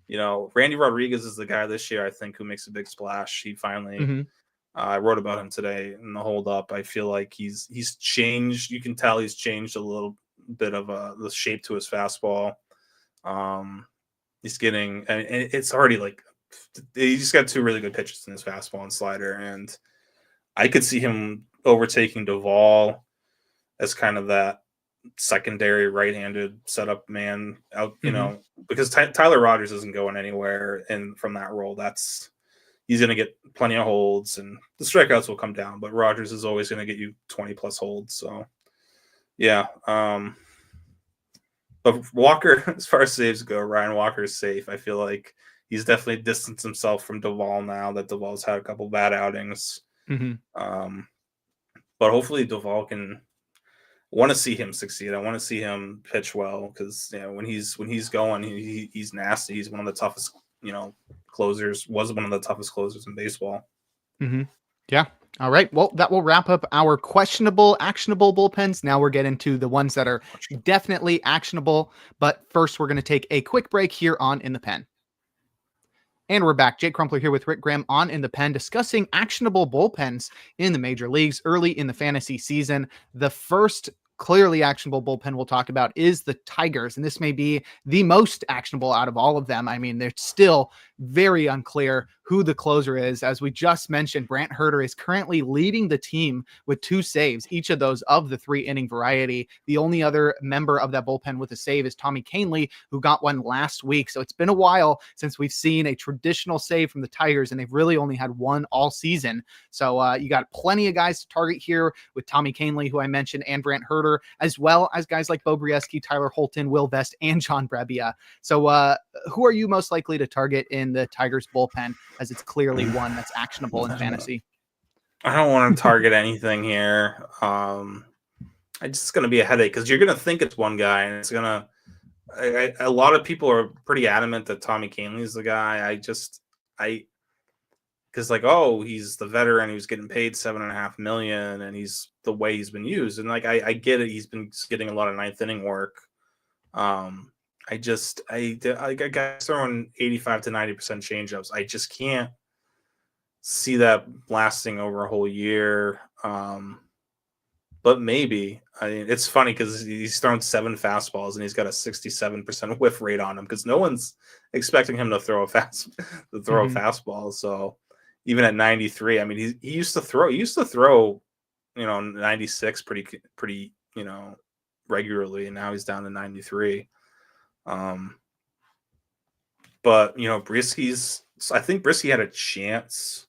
S2: Randy Rodriguez is the guy this year I think who makes a big splash. He finally.
S1: Mm-hmm.
S2: I wrote about him today in the hold up. I feel like he's changed. You can tell he's changed a little bit of the shape to his fastball. He's getting, and it's already like he just got 2 really good pitches in his fastball and slider, and I could see him overtaking Duvall as kind of that secondary right-handed setup man out,
S1: Mm-hmm.
S2: because Tyler Rogers isn't going anywhere and from that role. He's going to get plenty of holds and the strikeouts will come down, but Rogers is always going to get you 20 plus holds. So yeah. But Walker, as far as saves go, Ryan Walker is safe. I feel like he's definitely distanced himself from Duvall now that Duvall's had a couple bad outings.
S1: Mm-hmm.
S2: But hopefully Duvall can want to see him succeed. I want to see him pitch well because when he's going, he's nasty. He's one of the toughest closers. Was one of the toughest closers in baseball.
S1: Mm-hmm. Yeah. All right. Well, that will wrap up our questionable, actionable bullpens. Now we're getting to the ones that are definitely actionable. But first, we're going to take a quick break here on In the Pen. And we're back. Jake Crumpler here with Rick Graham on In the Pen, discussing actionable bullpens in the major leagues early in the fantasy season. The first clearly actionable bullpen we'll talk about is the Tigers, and this may be the most actionable out of all of them. I mean, they're still very unclear who the closer is. As we just mentioned, Brant Herter is currently leading the team with 2 saves, each of those of the 3-inning variety. The only other member of that bullpen with a save is Tommy Kahnle, who got one last week. So it's been a while since we've seen a traditional save from the Tigers, and they've really only had one all season. So you got plenty of guys to target here with Tommy Kahnle, who I mentioned, and Brant Herter, as well as guys like Bo Brieske, Tyler Holton, Will Vest, and John Brebbia. So who are you most likely to target in the Tigers bullpen, as it's clearly one that's actionable in fantasy?
S2: I don't want to target anything here. It's just going to be a headache because you're going to think it's one guy, and it's going to. A lot of people are pretty adamant that Tommy Kahnle is the guy. Because he's the veteran, he was getting paid $7.5 million, and he's the way he's been used, and I get it. He's been getting a lot of ninth inning work. I got throwing 85 to 90% changeups. I just can't see that lasting over a whole year. But maybe. I mean, it's funny because he's thrown 7 fastballs and he's got a 67% whiff rate on him because no one's expecting him to throw a fastball. So even at 93, I mean, he used to throw 96 pretty regularly, and now he's down to 93. But I think Brieske had a chance.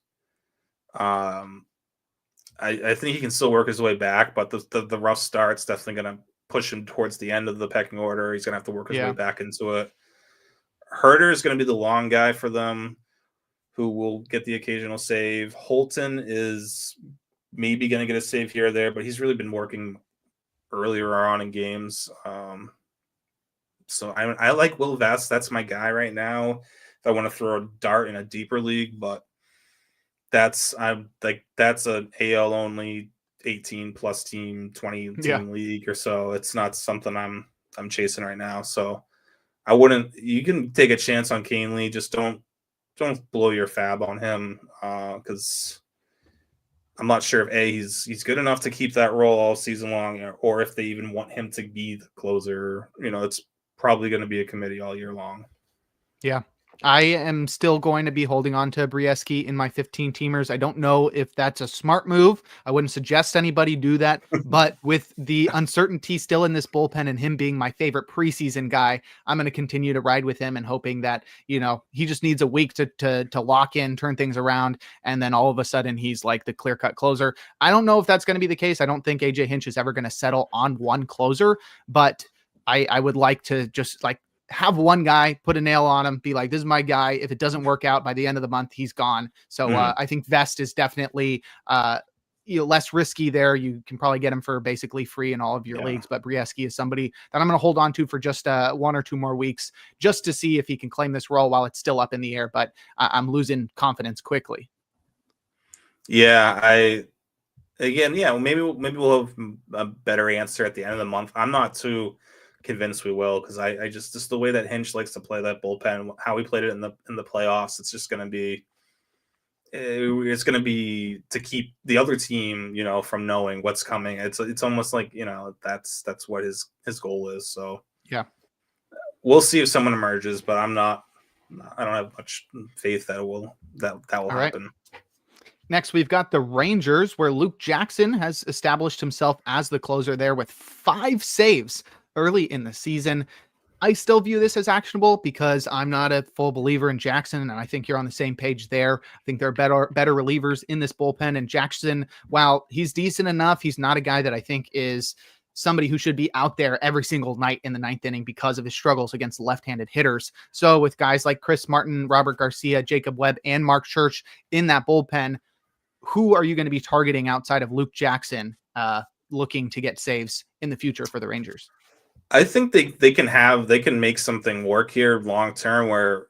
S2: I think he can still work his way back, but the rough start's definitely going to push him towards the end of the pecking order. He's going to have to work his way back into it. Herter is going to be the long guy for them, who will get the occasional save. Holton is maybe going to get a save here or there, but he's really been working earlier on in games. So I like Will Vest. That's my guy right now. If I want to throw a dart in a deeper league, but that's an AL only 18 plus team, 20 team league or so. It's not something I'm chasing right now. So I wouldn't. You can take a chance on Kahnle. Just don't blow your fab on him because I'm not sure if he's good enough to keep that role all season long, or if they even want him to be the closer. It's probably going to be a committee all year long.
S1: Yeah. I am still going to be holding on to Brieske in my 15 teamers. I don't know if that's a smart move. I wouldn't suggest anybody do that, but with the uncertainty still in this bullpen and him being my favorite preseason guy, I'm going to continue to ride with him and hoping that, he just needs a week to lock in, turn things around. And then all of a sudden he's like the clear cut closer. I don't know if that's going to be the case. I don't think AJ Hinch is ever going to settle on one closer, but I would like to just have one guy put a nail on him, be like, this is my guy. If it doesn't work out by the end of the month, he's gone. So I think Vest is definitely less risky there. You can probably get him for basically free in all of your leagues, but Brieske is somebody that I'm going to hold on to for just 1 or 2 more weeks just to see if he can claim this role while it's still up in the air, but I'm losing confidence quickly.
S2: Yeah. Maybe we'll have a better answer at the end of the month. I'm not too convinced we will, because I just the way that Hinch likes to play that bullpen, how he played it in the playoffs, it's just going to be to keep the other team from knowing what's coming. It's almost like that's what his goal is. So
S1: yeah,
S2: we'll see if someone emerges, but I don't have much faith that will happen.
S1: Next, we've got the Rangers, where Luke Jackson has established himself as the closer there with 5 saves early in the season. I still view this as actionable because I'm not a full believer in Jackson, and I think you're on the same page there. I think there are better relievers in this bullpen, and Jackson, while he's decent enough, he's not a guy that I think is somebody who should be out there every single night in the ninth inning because of his struggles against left-handed hitters. So with guys like Chris Martin, Robert Garcia, Jacob Webb, and Mark Church in that bullpen, who are you going to be targeting outside of Luke Jackson looking to get saves in the future for the Rangers?
S2: I think they can make something work here long term where,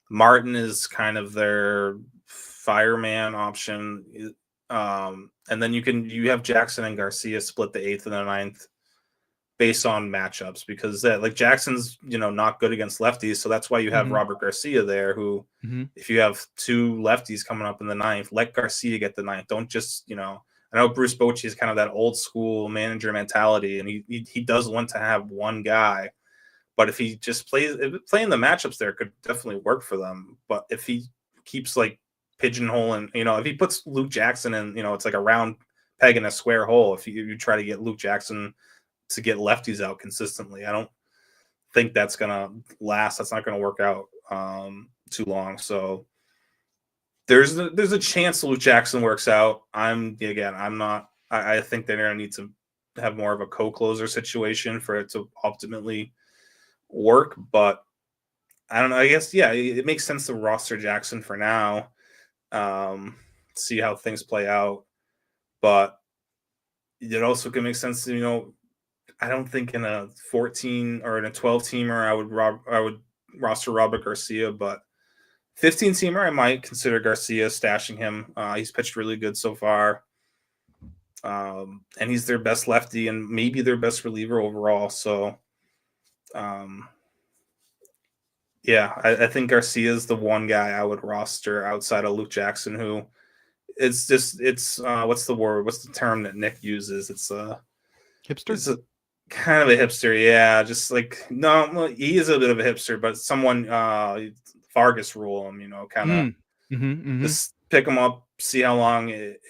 S2: Martin is kind of their fireman option. And then you have Jackson and Garcia split the 8th and the 9th based on matchups, because like Jackson's, not good against lefties. So that's why you have Robert Garcia there, who, if you have 2 lefties coming up in the 9th, let Garcia get the 9th. Don't just, I know Bruce Bochy is kind of that old school manager mentality, and he does want to have one guy. But if he just playing the matchups there could definitely work for them. But if he keeps like pigeonholing, if he puts Luke Jackson in, it's like a round peg in a square hole. If you try to get Luke Jackson to get lefties out consistently, I don't think that's going to last. That's not going to work out too long. So there's a chance Luke Jackson works out. I think they're going to need to have more of a co-closer situation for it to ultimately work. But I don't know. I guess, yeah, it makes sense to roster Jackson for now. See how things play out. But it also can make sense to, I don't think in a 14 or in a 12 teamer I would roster Robert Garcia, but 15 teamer I might consider Garcia, stashing him. He's pitched really good so far. And he's their best lefty and maybe their best reliever overall. So yeah, I think Garcia is the one guy I would roster outside of Luke Jackson, who it's what's the term that Nick uses? It's
S1: hipster.
S2: It's a kind of a hipster, yeah. Just like he is a bit of a hipster, but someone Vargas rule him, kind of just pick him up, see how long it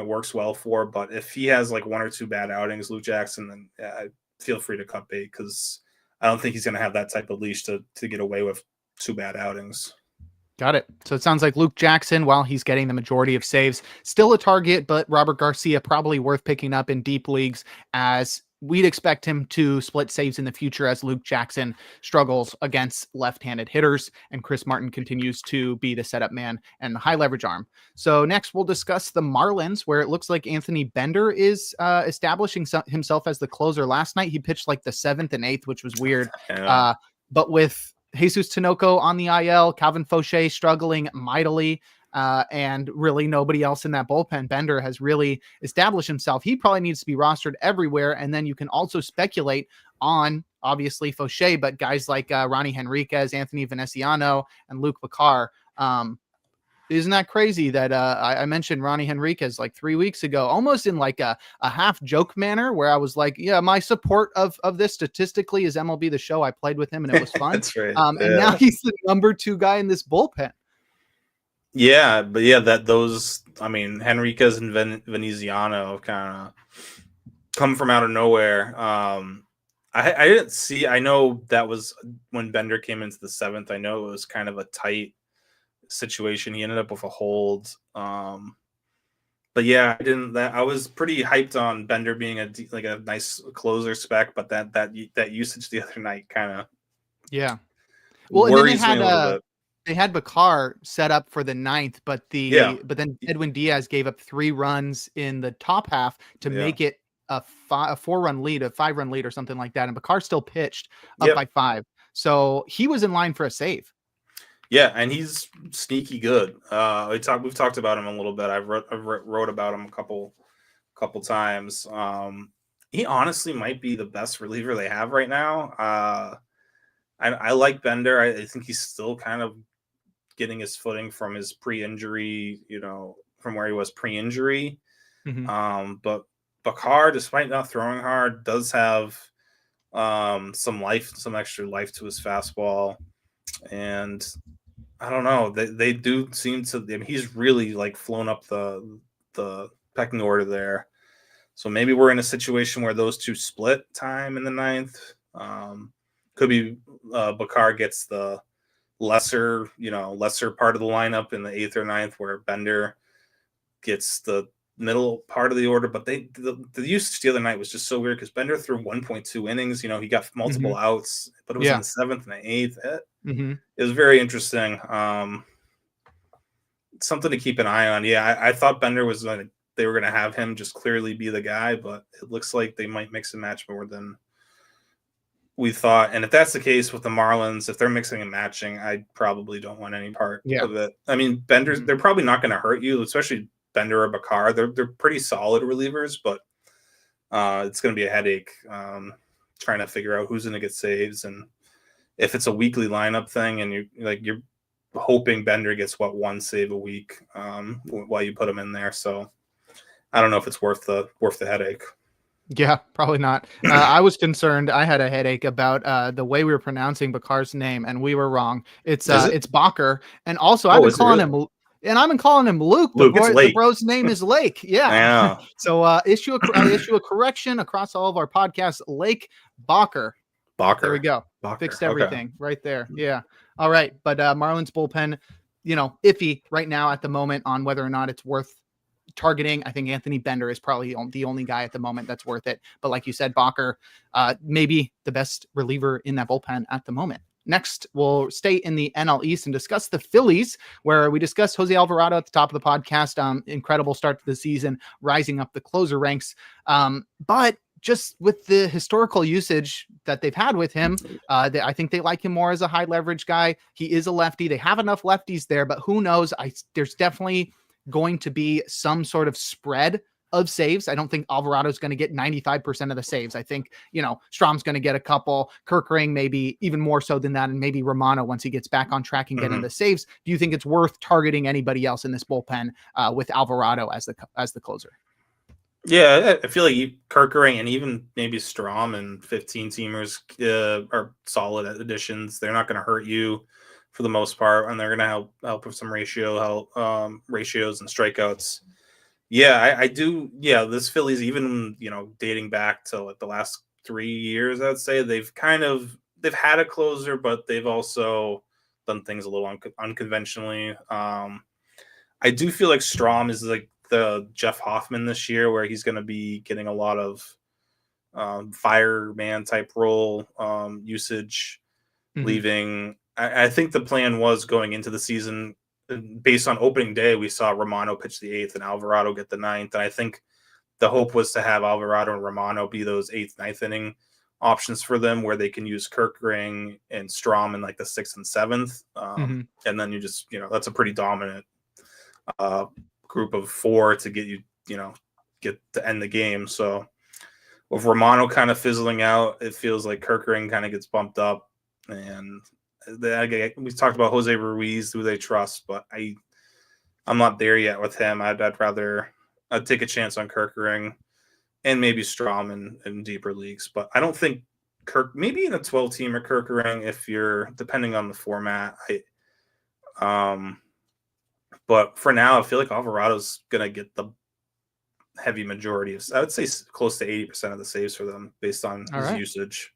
S2: works well for. But if he has like 1 or 2 bad outings, Luke Jackson, then feel free to cut bait, because I don't think he's going to have that type of leash to get away with 2 bad outings.
S1: Got it. So it sounds like Luke Jackson, while he's getting the majority of saves, still a target, but Robert Garcia probably worth picking up in deep leagues, as we'd expect him to split saves in the future as Luke Jackson struggles against left-handed hitters and Chris Martin continues to be the setup man and the high leverage arm. So next we'll discuss the Marlins, where it looks like Anthony Bender is establishing himself as the closer. Last night he pitched like the 7th and 8th, which was weird. But with Jesus Tinoco on the IL, Calvin Fauché struggling mightily, and really nobody else in that bullpen, Bender has really established himself. He probably needs to be rostered everywhere. And then you can also speculate on, obviously, Fauché, but guys like Ronnie Henriquez, Anthony Veneciano, and Luke Bacar. Isn't that crazy that I mentioned Ronnie Henriquez like 3 weeks ago, almost in like a half joke manner, where I was like, yeah, my support of this statistically is MLB The Show. I played with him and it was fun.
S2: That's right.
S1: And now he's the number 2 guy in this bullpen.
S2: Yeah, but yeah, Henriquez and Veneziano kind of come from out of nowhere. I didn't see. I know that was when Bender came into the 7th. I know it was kind of a tight situation. He ended up with a hold. But yeah, I was pretty hyped on Bender being a nice closer spec, but that usage the other night kind of worries me a little bit.
S1: They had Bacar set up for the 9th, but then Edwin Diaz gave up 3 runs in the top half to make it a 4-run lead, a 5-run lead or something like that. And Bacar still pitched up by 5. So he was in line for a save.
S2: Yeah, and he's sneaky good. We've talked about him a little bit. I've wrote about him a couple times. He honestly might be the best reliever they have right now. I like Bender. I think he's still kind of getting his footing from his pre-injury, from where he was pre-injury. But Bacar, despite not throwing hard, does have some extra life to his fastball. And I don't know. They do seem to. I mean, he's really like flown up the pecking order there. So maybe we're in a situation where those two split time in the ninth. Could be Bakar gets the lesser part of the lineup in the eighth or ninth, where Bender gets the middle part of the order. But the usage the other night was just so weird because Bender threw 1.2 innings. He got multiple outs, but it was in the seventh and the eighth. It was very interesting. Something to keep an eye on. Yeah, I thought Bender was they were going to have him just clearly be the guy, but it looks like they might mix and match more than we thought. And if that's the case with the Marlins, if they're mixing and matching, I probably don't want any part of it. I mean, Bender's they're probably not going to hurt you, especially Bender or Bakar. They're pretty solid relievers, but it's going to be a headache trying to figure out who's going to get saves, and if it's a weekly lineup thing, and you're hoping Bender gets one save a week while you put him in there. So I don't know if it's worth the headache.
S1: Yeah, probably not. I was concerned. I had a headache about the way we were pronouncing Bakar's name, and we were wrong. It's Bakker, and also I've been calling him, and I've been calling him Luke. But the bro's name is Lake. Yeah. So issue a correction across all of our podcasts. Lake Bakker. There we go.
S2: Bakker.
S1: Fixed everything right there. Yeah. All right. But Marlins bullpen, iffy right now at the moment on whether or not it's worth targeting. I think Anthony Bender is probably the only guy at the moment that's worth it. But like you said, Bakker, maybe the best reliever in that bullpen at the moment. Next, we'll stay in the NL East and discuss the Phillies, where we discussed Jose Alvarado at the top of the podcast. Incredible start to the season, rising up the closer ranks. But just with the historical usage that they've had with him, I think they like him more as a high leverage guy. He is a lefty. They have enough lefties there, but who knows? There's definitely going to be some sort of spread of saves. I don't think Alvarado's going to get 95% of the saves. I think, Strom's going to get a couple, Kerkering maybe even more so than that, and maybe Romano once he gets back on track and getting the saves. Do you think it's worth targeting anybody else in this bullpen with Alvarado as the closer?
S2: Yeah, I feel like Kerkering and even maybe Strom and 15-teamers are solid additions. They're not going to hurt you for the most part, and they're going to help with some ratios and strikeouts. Yeah, I do. Yeah, this Phillies, even dating back to like the last 3 years, I'd say they've had a closer, but they've also done things a little unconventionally. I do feel like Strom is like the Jeff Hoffman this year, where he's going to be getting a lot of fireman type role usage, leaving. I think the plan was going into the season, based on opening day, we saw Romano pitch the eighth and Alvarado get the ninth. And I think the hope was to have Alvarado and Romano be those eighth, ninth inning options for them, where they can use Kerkering and Strom in like the sixth and seventh. And then you just, that's a pretty dominant group of four to get get to end the game. So with Romano kind of fizzling out, it feels like Kerkering kind of gets bumped up. And we talked about Jose Ruiz, who they trust, but I'm not there yet with him. I'd take a chance on Kerkering and maybe Strom in deeper leagues, but I don't think maybe in a 12-teamer Kerkering, if you're depending on the format. But for now, I feel like Alvarado's gonna get the heavy majority of, I would say, close to 80% of the saves for them based on his usage.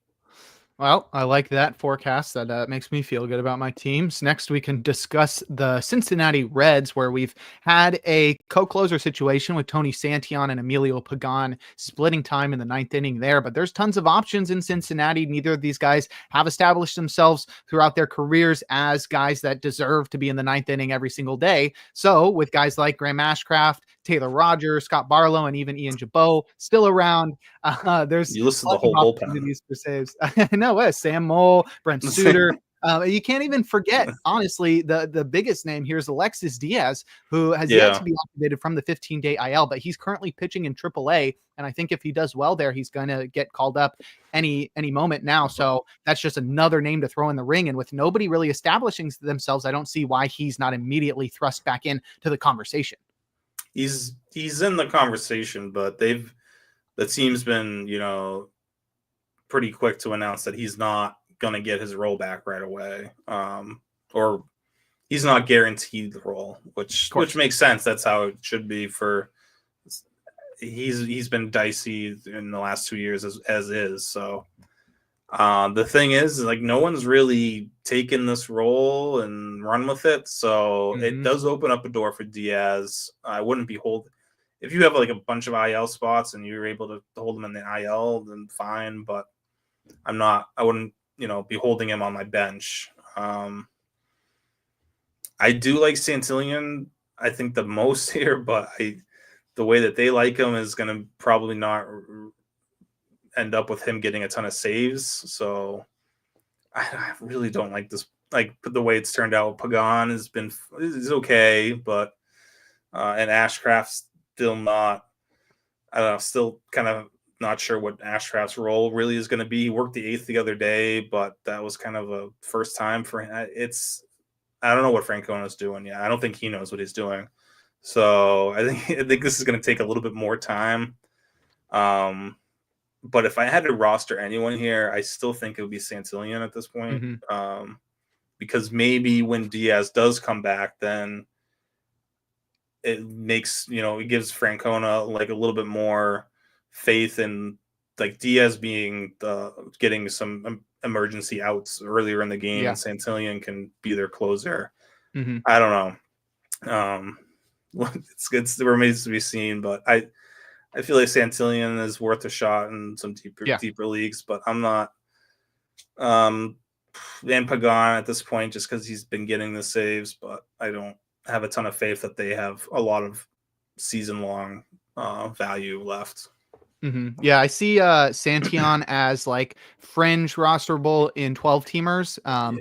S1: Well, I like that forecast. That makes me feel good about my teams. Next, we can discuss the Cincinnati Reds, where we've had a co-closer situation with Tony Santillan and Emilio Pagan splitting time in the ninth inning there. But there's tons of options in Cincinnati. Neither of these guys have established themselves throughout their careers as guys that deserve to be in the ninth inning every single day. So with guys like Graham Ashcraft, Taylor Rogers, Scott Barlow, and even Ian Jabot still around, there's
S2: you listed the whole bullpen
S1: for saves. I know. Sam Mole, Brent Suter. You can't even forget, honestly, the biggest name here is Alexis Diaz, who has yet to be activated from the 15-day IL, but he's currently pitching in AAA. And I think if he does well there, he's going to get called up any moment now. So that's just another name to throw in the ring. And with nobody really establishing themselves, I don't see why he's not immediately thrust back in to the conversation.
S2: He's in the conversation, but the team's been, pretty quick to announce that he's not going to get his role back right away. Or he's not guaranteed the role, which makes sense. That's how it should be for. He's been dicey in the last 2 years as is. So the thing is, like, no one's really taken this role and run with it. So it does open up a door for Diaz. I wouldn't be if you have like a bunch of IL spots and you're able to hold them in the IL, then fine. But I wouldn't, be holding him on my bench. I do like Santillan, I think, the most here, but the way that they like him is going to probably not end up with him getting a ton of saves. So I really don't like this. Like, the way it's turned out, Pagan is okay, but and Ashcraft's still not. I don't know. Still kind of not sure what Ashcraft's role really is going to be. He worked the 8th the other day, but that was kind of a first time for him. I don't know what Francona's doing yet. I don't think he knows what he's doing. So I think this is going to take a little bit more time. But if I had to roster anyone here, I still think it would be Santillan at this point. Because maybe when Diaz does come back, then it makes, it gives Francona like a little bit more faith in like Diaz getting some emergency outs earlier in the game, and Santillan can be their closer. I don't know. It remains to be seen, but I feel like Santillan is worth a shot in some deeper leagues, but I'm not. And Pagan at this point, just because he's been getting the saves, but I don't have a ton of faith that they have a lot of season-long value left.
S1: Yeah, I see Santillan as like fringe rosterable in 12 teamers.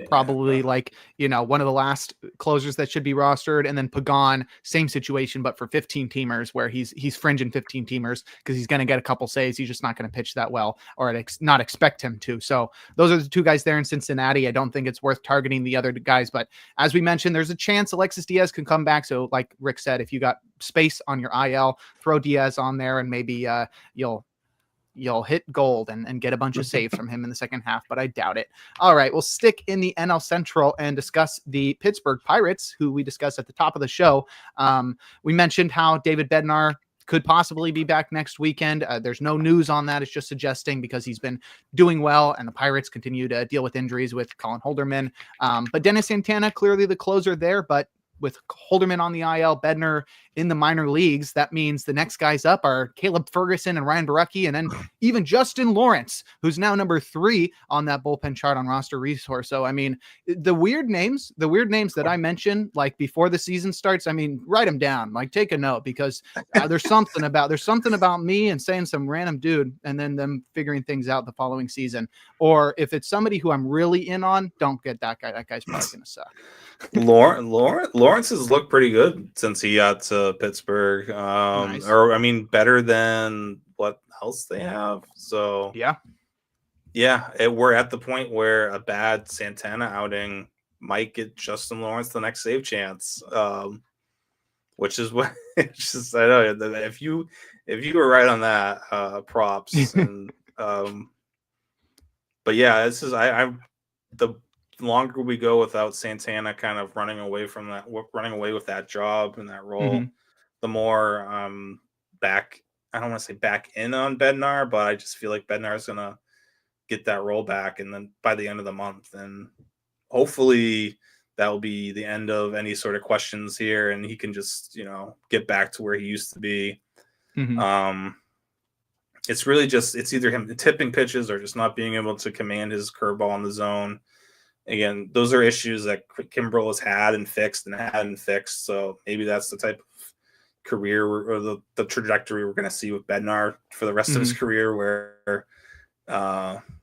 S1: Probably like, one of the last closers that should be rostered. And then Pagan, same situation, but for 15 teamers, where he's fringe in 15 teamers because he's going to get a couple saves. He's just not going to pitch that well, or not expect him to. So those are the two guys there in Cincinnati. I don't think it's worth targeting the other guys, but as we mentioned, there's a chance Alexis Diaz can come back. So like Rick said, if you got space on your IL, throw Diaz on there, and maybe you'll hit gold and get a bunch of saves from him in the second half, but I doubt it. All right, we'll stick in the NL Central and discuss the Pittsburgh Pirates, who we discussed at the top of the show. We mentioned how David Bednar could possibly be back next weekend. There's no news on that. It's just suggesting because he's been doing well, and the Pirates continue to deal with injuries with Colin Holderman. But Dennis Santana, clearly the closer there, but with Holderman on the IL, Bednar in the minor leagues, that means the next guys up are Caleb Ferguson and Ryan Barucki, and then even Justin Lawrence, who's now number 3 on that bullpen chart on Roster Resource. So, I mean, the weird names that I mentioned, like before the season starts, I mean, write them down, like take a note, because there's something about me and saying some random dude and then them figuring things out the following season. Or if it's somebody who I'm really in on, don't get that guy. That guy's probably going to suck.
S2: Lawrence has looked pretty good since he got to Pittsburgh.
S1: Nice.
S2: Or I mean, better than what else they have. So
S1: yeah,
S2: we're at the point where a bad Santana outing might get Justin Lawrence the next save chance. Which is what it's just, I know if you were right on that, props. And but yeah, this is the longer we go without Santana kind of running away with that job and that role, the more back. I don't want to say back in on Bednar, but I just feel like Bednar is gonna get that role back, and then by the end of the month, and hopefully that will be the end of any sort of questions here, and he can just get back to where he used to be. It's really just it's either him tipping pitches or just not being able to command his curveball in the zone. Again, those are issues that Kimbrel has had and fixed. So maybe that's the type of career or the trajectory we're going to see with Bednar for the rest of his career, where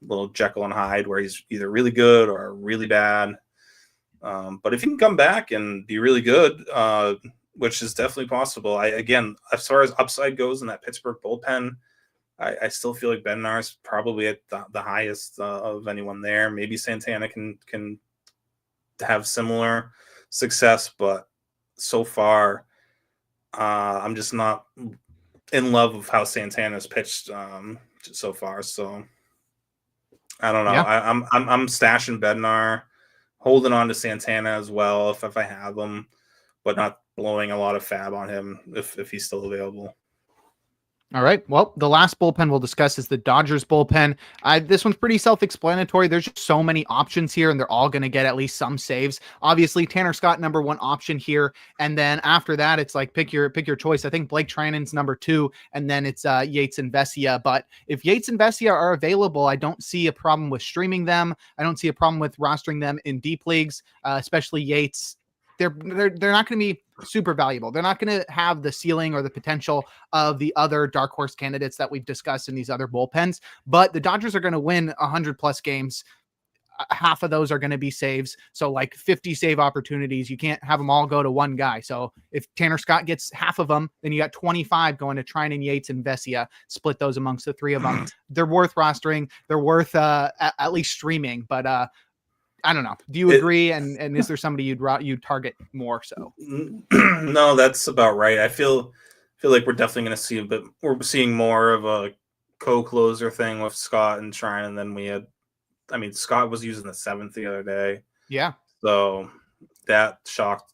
S2: little Jekyll and Hyde, where he's either really good or really bad. But if he can come back and be really good, which is definitely possible. Again, as far as upside goes in that Pittsburgh bullpen, I still feel like Bednar is probably at the highest of anyone there. Maybe Santana can have similar success, but so far, I'm just not in love with how Santana's pitched so far. So I don't know.
S1: Yeah.
S2: I'm stashing Bednar holding on to Santana as well if I have him, but not blowing a lot of fab on him if he's still available.
S1: All right. Well, the last bullpen we'll discuss is the Dodgers bullpen. This one's pretty self-explanatory. There's just so many options here, and they're all going to get at least some saves. Obviously, Tanner Scott, number one option here. And then after that, it's like pick your choice. I think Blake Treinen's number two, and then it's Yates and Vesia. But if Yates and Vesia are available, I don't see a problem with streaming them. I don't see a problem with rostering them in deep leagues, especially Yates. They're not going to be super valuable. They're not going to have the ceiling or the potential of the other dark horse candidates that we've discussed in these other bullpens, but the Dodgers are going to win 100+ games. Half of those are going to be saves. So like 50 save opportunities, you can't have them all go to one guy. So if Tanner Scott gets half of them, then you got 25 going to Treinen, Yates, and Vesia. Split those amongst the three of them. They're worth rostering. They're worth at least streaming, but I don't know. Do you agree? And is there somebody you'd target more so?
S2: No, that's about right. I feel like we're definitely going to see we're seeing more of a co-closer thing with Scott and Treinen than we had. I mean, Scott was using the 7th the other day.
S1: Yeah.
S2: So that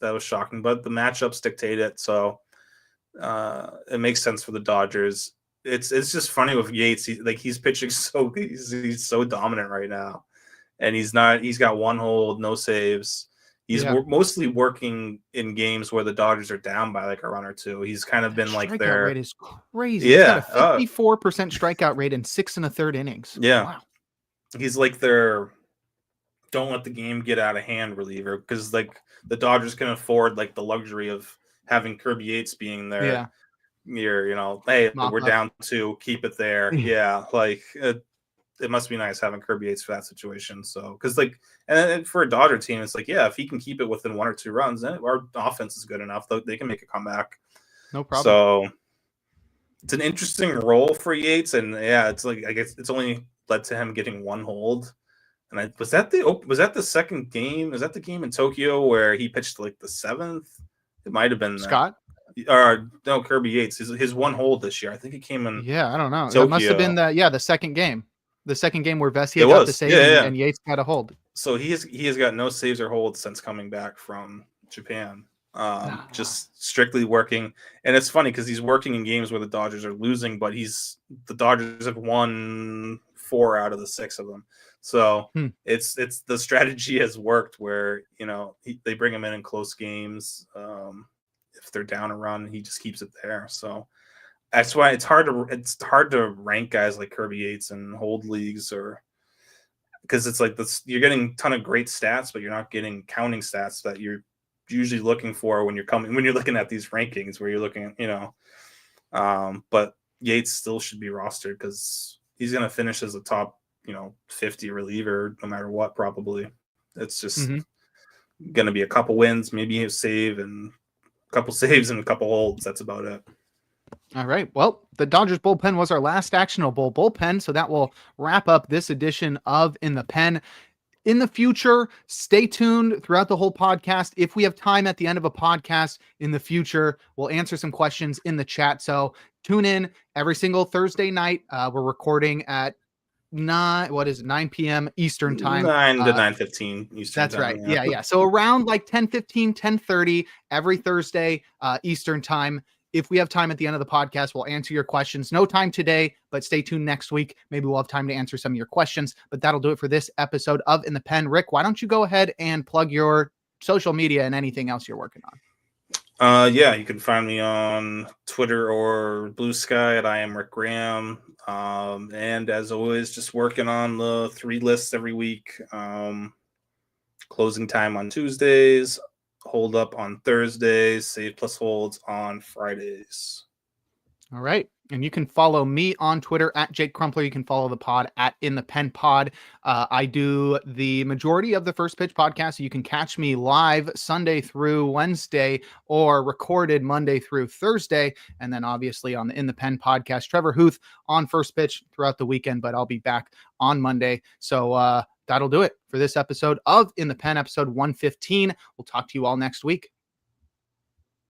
S2: was shocking, but the matchups dictate it. So it makes sense for the Dodgers. It's just funny with Yates. He's pitching he's so dominant right now. And he's got one hold, no saves. He's mostly working in games where the Dodgers are down by like a run or two. He's kind of been like
S1: strikeout rate is crazy.
S2: Yeah.
S1: He's got a 54% strikeout rate in 6 1/3 innings.
S2: Yeah.
S1: Wow.
S2: He's like their don't let the game get out of hand reliever, because like the Dodgers can afford like the luxury of having Kirby Yates being there. Yeah. Hey, we're down 2, keep it there. Yeah. Like it must be nice having Kirby Yates for that situation. So, because like, and for a Dodger team, it's like, yeah, if he can keep it within 1 or 2 runs, then our offense is good enough. They can make a comeback.
S1: No problem.
S2: So it's an interesting role for Yates, and yeah, it's like I guess it's only led to him getting one hold. And was that the second game? Was that the game in Tokyo where he pitched like the 7th? It might have been
S1: Scott.
S2: Or no, Kirby Yates. His one hold this year. I think it came in.
S1: Yeah, I don't know.
S2: Tokyo.
S1: That must have been the second game. The second game where Vesia got the save and Yates got a hold.
S2: So he has got no saves or holds since coming back from Japan. Just strictly working. And it's funny because he's working in games where the Dodgers are losing, but the Dodgers have won 4 out of the 6 of them. So it's the strategy has worked where, they bring him in close games. If they're down a run, he just keeps it there. So that's why it's hard to rank guys like Kirby Yates in hold leagues, or because it's like this, you're getting a ton of great stats, but you're not getting counting stats that you're usually looking for when you're looking at these rankings where you're looking at, but Yates still should be rostered because he's going to finish as a top, 50 reliever no matter what, probably. It's just going to be a couple wins, maybe a save and a couple saves and a couple holds. That's about it.
S1: All right. Well, the Dodgers bullpen was our last actionable bullpen, so that will wrap up this edition of In the Pen. In the future, stay tuned throughout the whole podcast. If we have time at the end of a podcast in the future, we'll answer some questions in the chat. So tune in every single Thursday night. We're recording at 9 p.m. Eastern time.
S2: 9 to 9:15 Eastern
S1: that's
S2: time.
S1: That's right. Yeah. So around like 10:15, 10:30 every Thursday Eastern time. If we have time at the end of the podcast, we'll answer your questions. No time today, but stay tuned next week. Maybe we'll have time to answer some of your questions, but that'll do it for this episode of In the Pen. Rick, why don't you go ahead and plug your social media and anything else you're working
S2: on? You can find me on Twitter or Blue Sky at I am Rick Graham. And as always, just working on the 3 lists every week. Closing time on Tuesdays. Hold up on Thursdays, save plus holds on Fridays.
S1: All right. And you can follow me on Twitter at Jake Crumpler. You can follow the pod at In the Pen Pod. I do the majority of the First Pitch podcast. So you can catch me live Sunday through Wednesday or recorded Monday through Thursday. And then obviously on the In the Pen podcast, Trevor Huth on First Pitch throughout the weekend, but I'll be back on Monday. So that'll do it for this episode of In the Pen, episode 115. We'll talk to you all next week.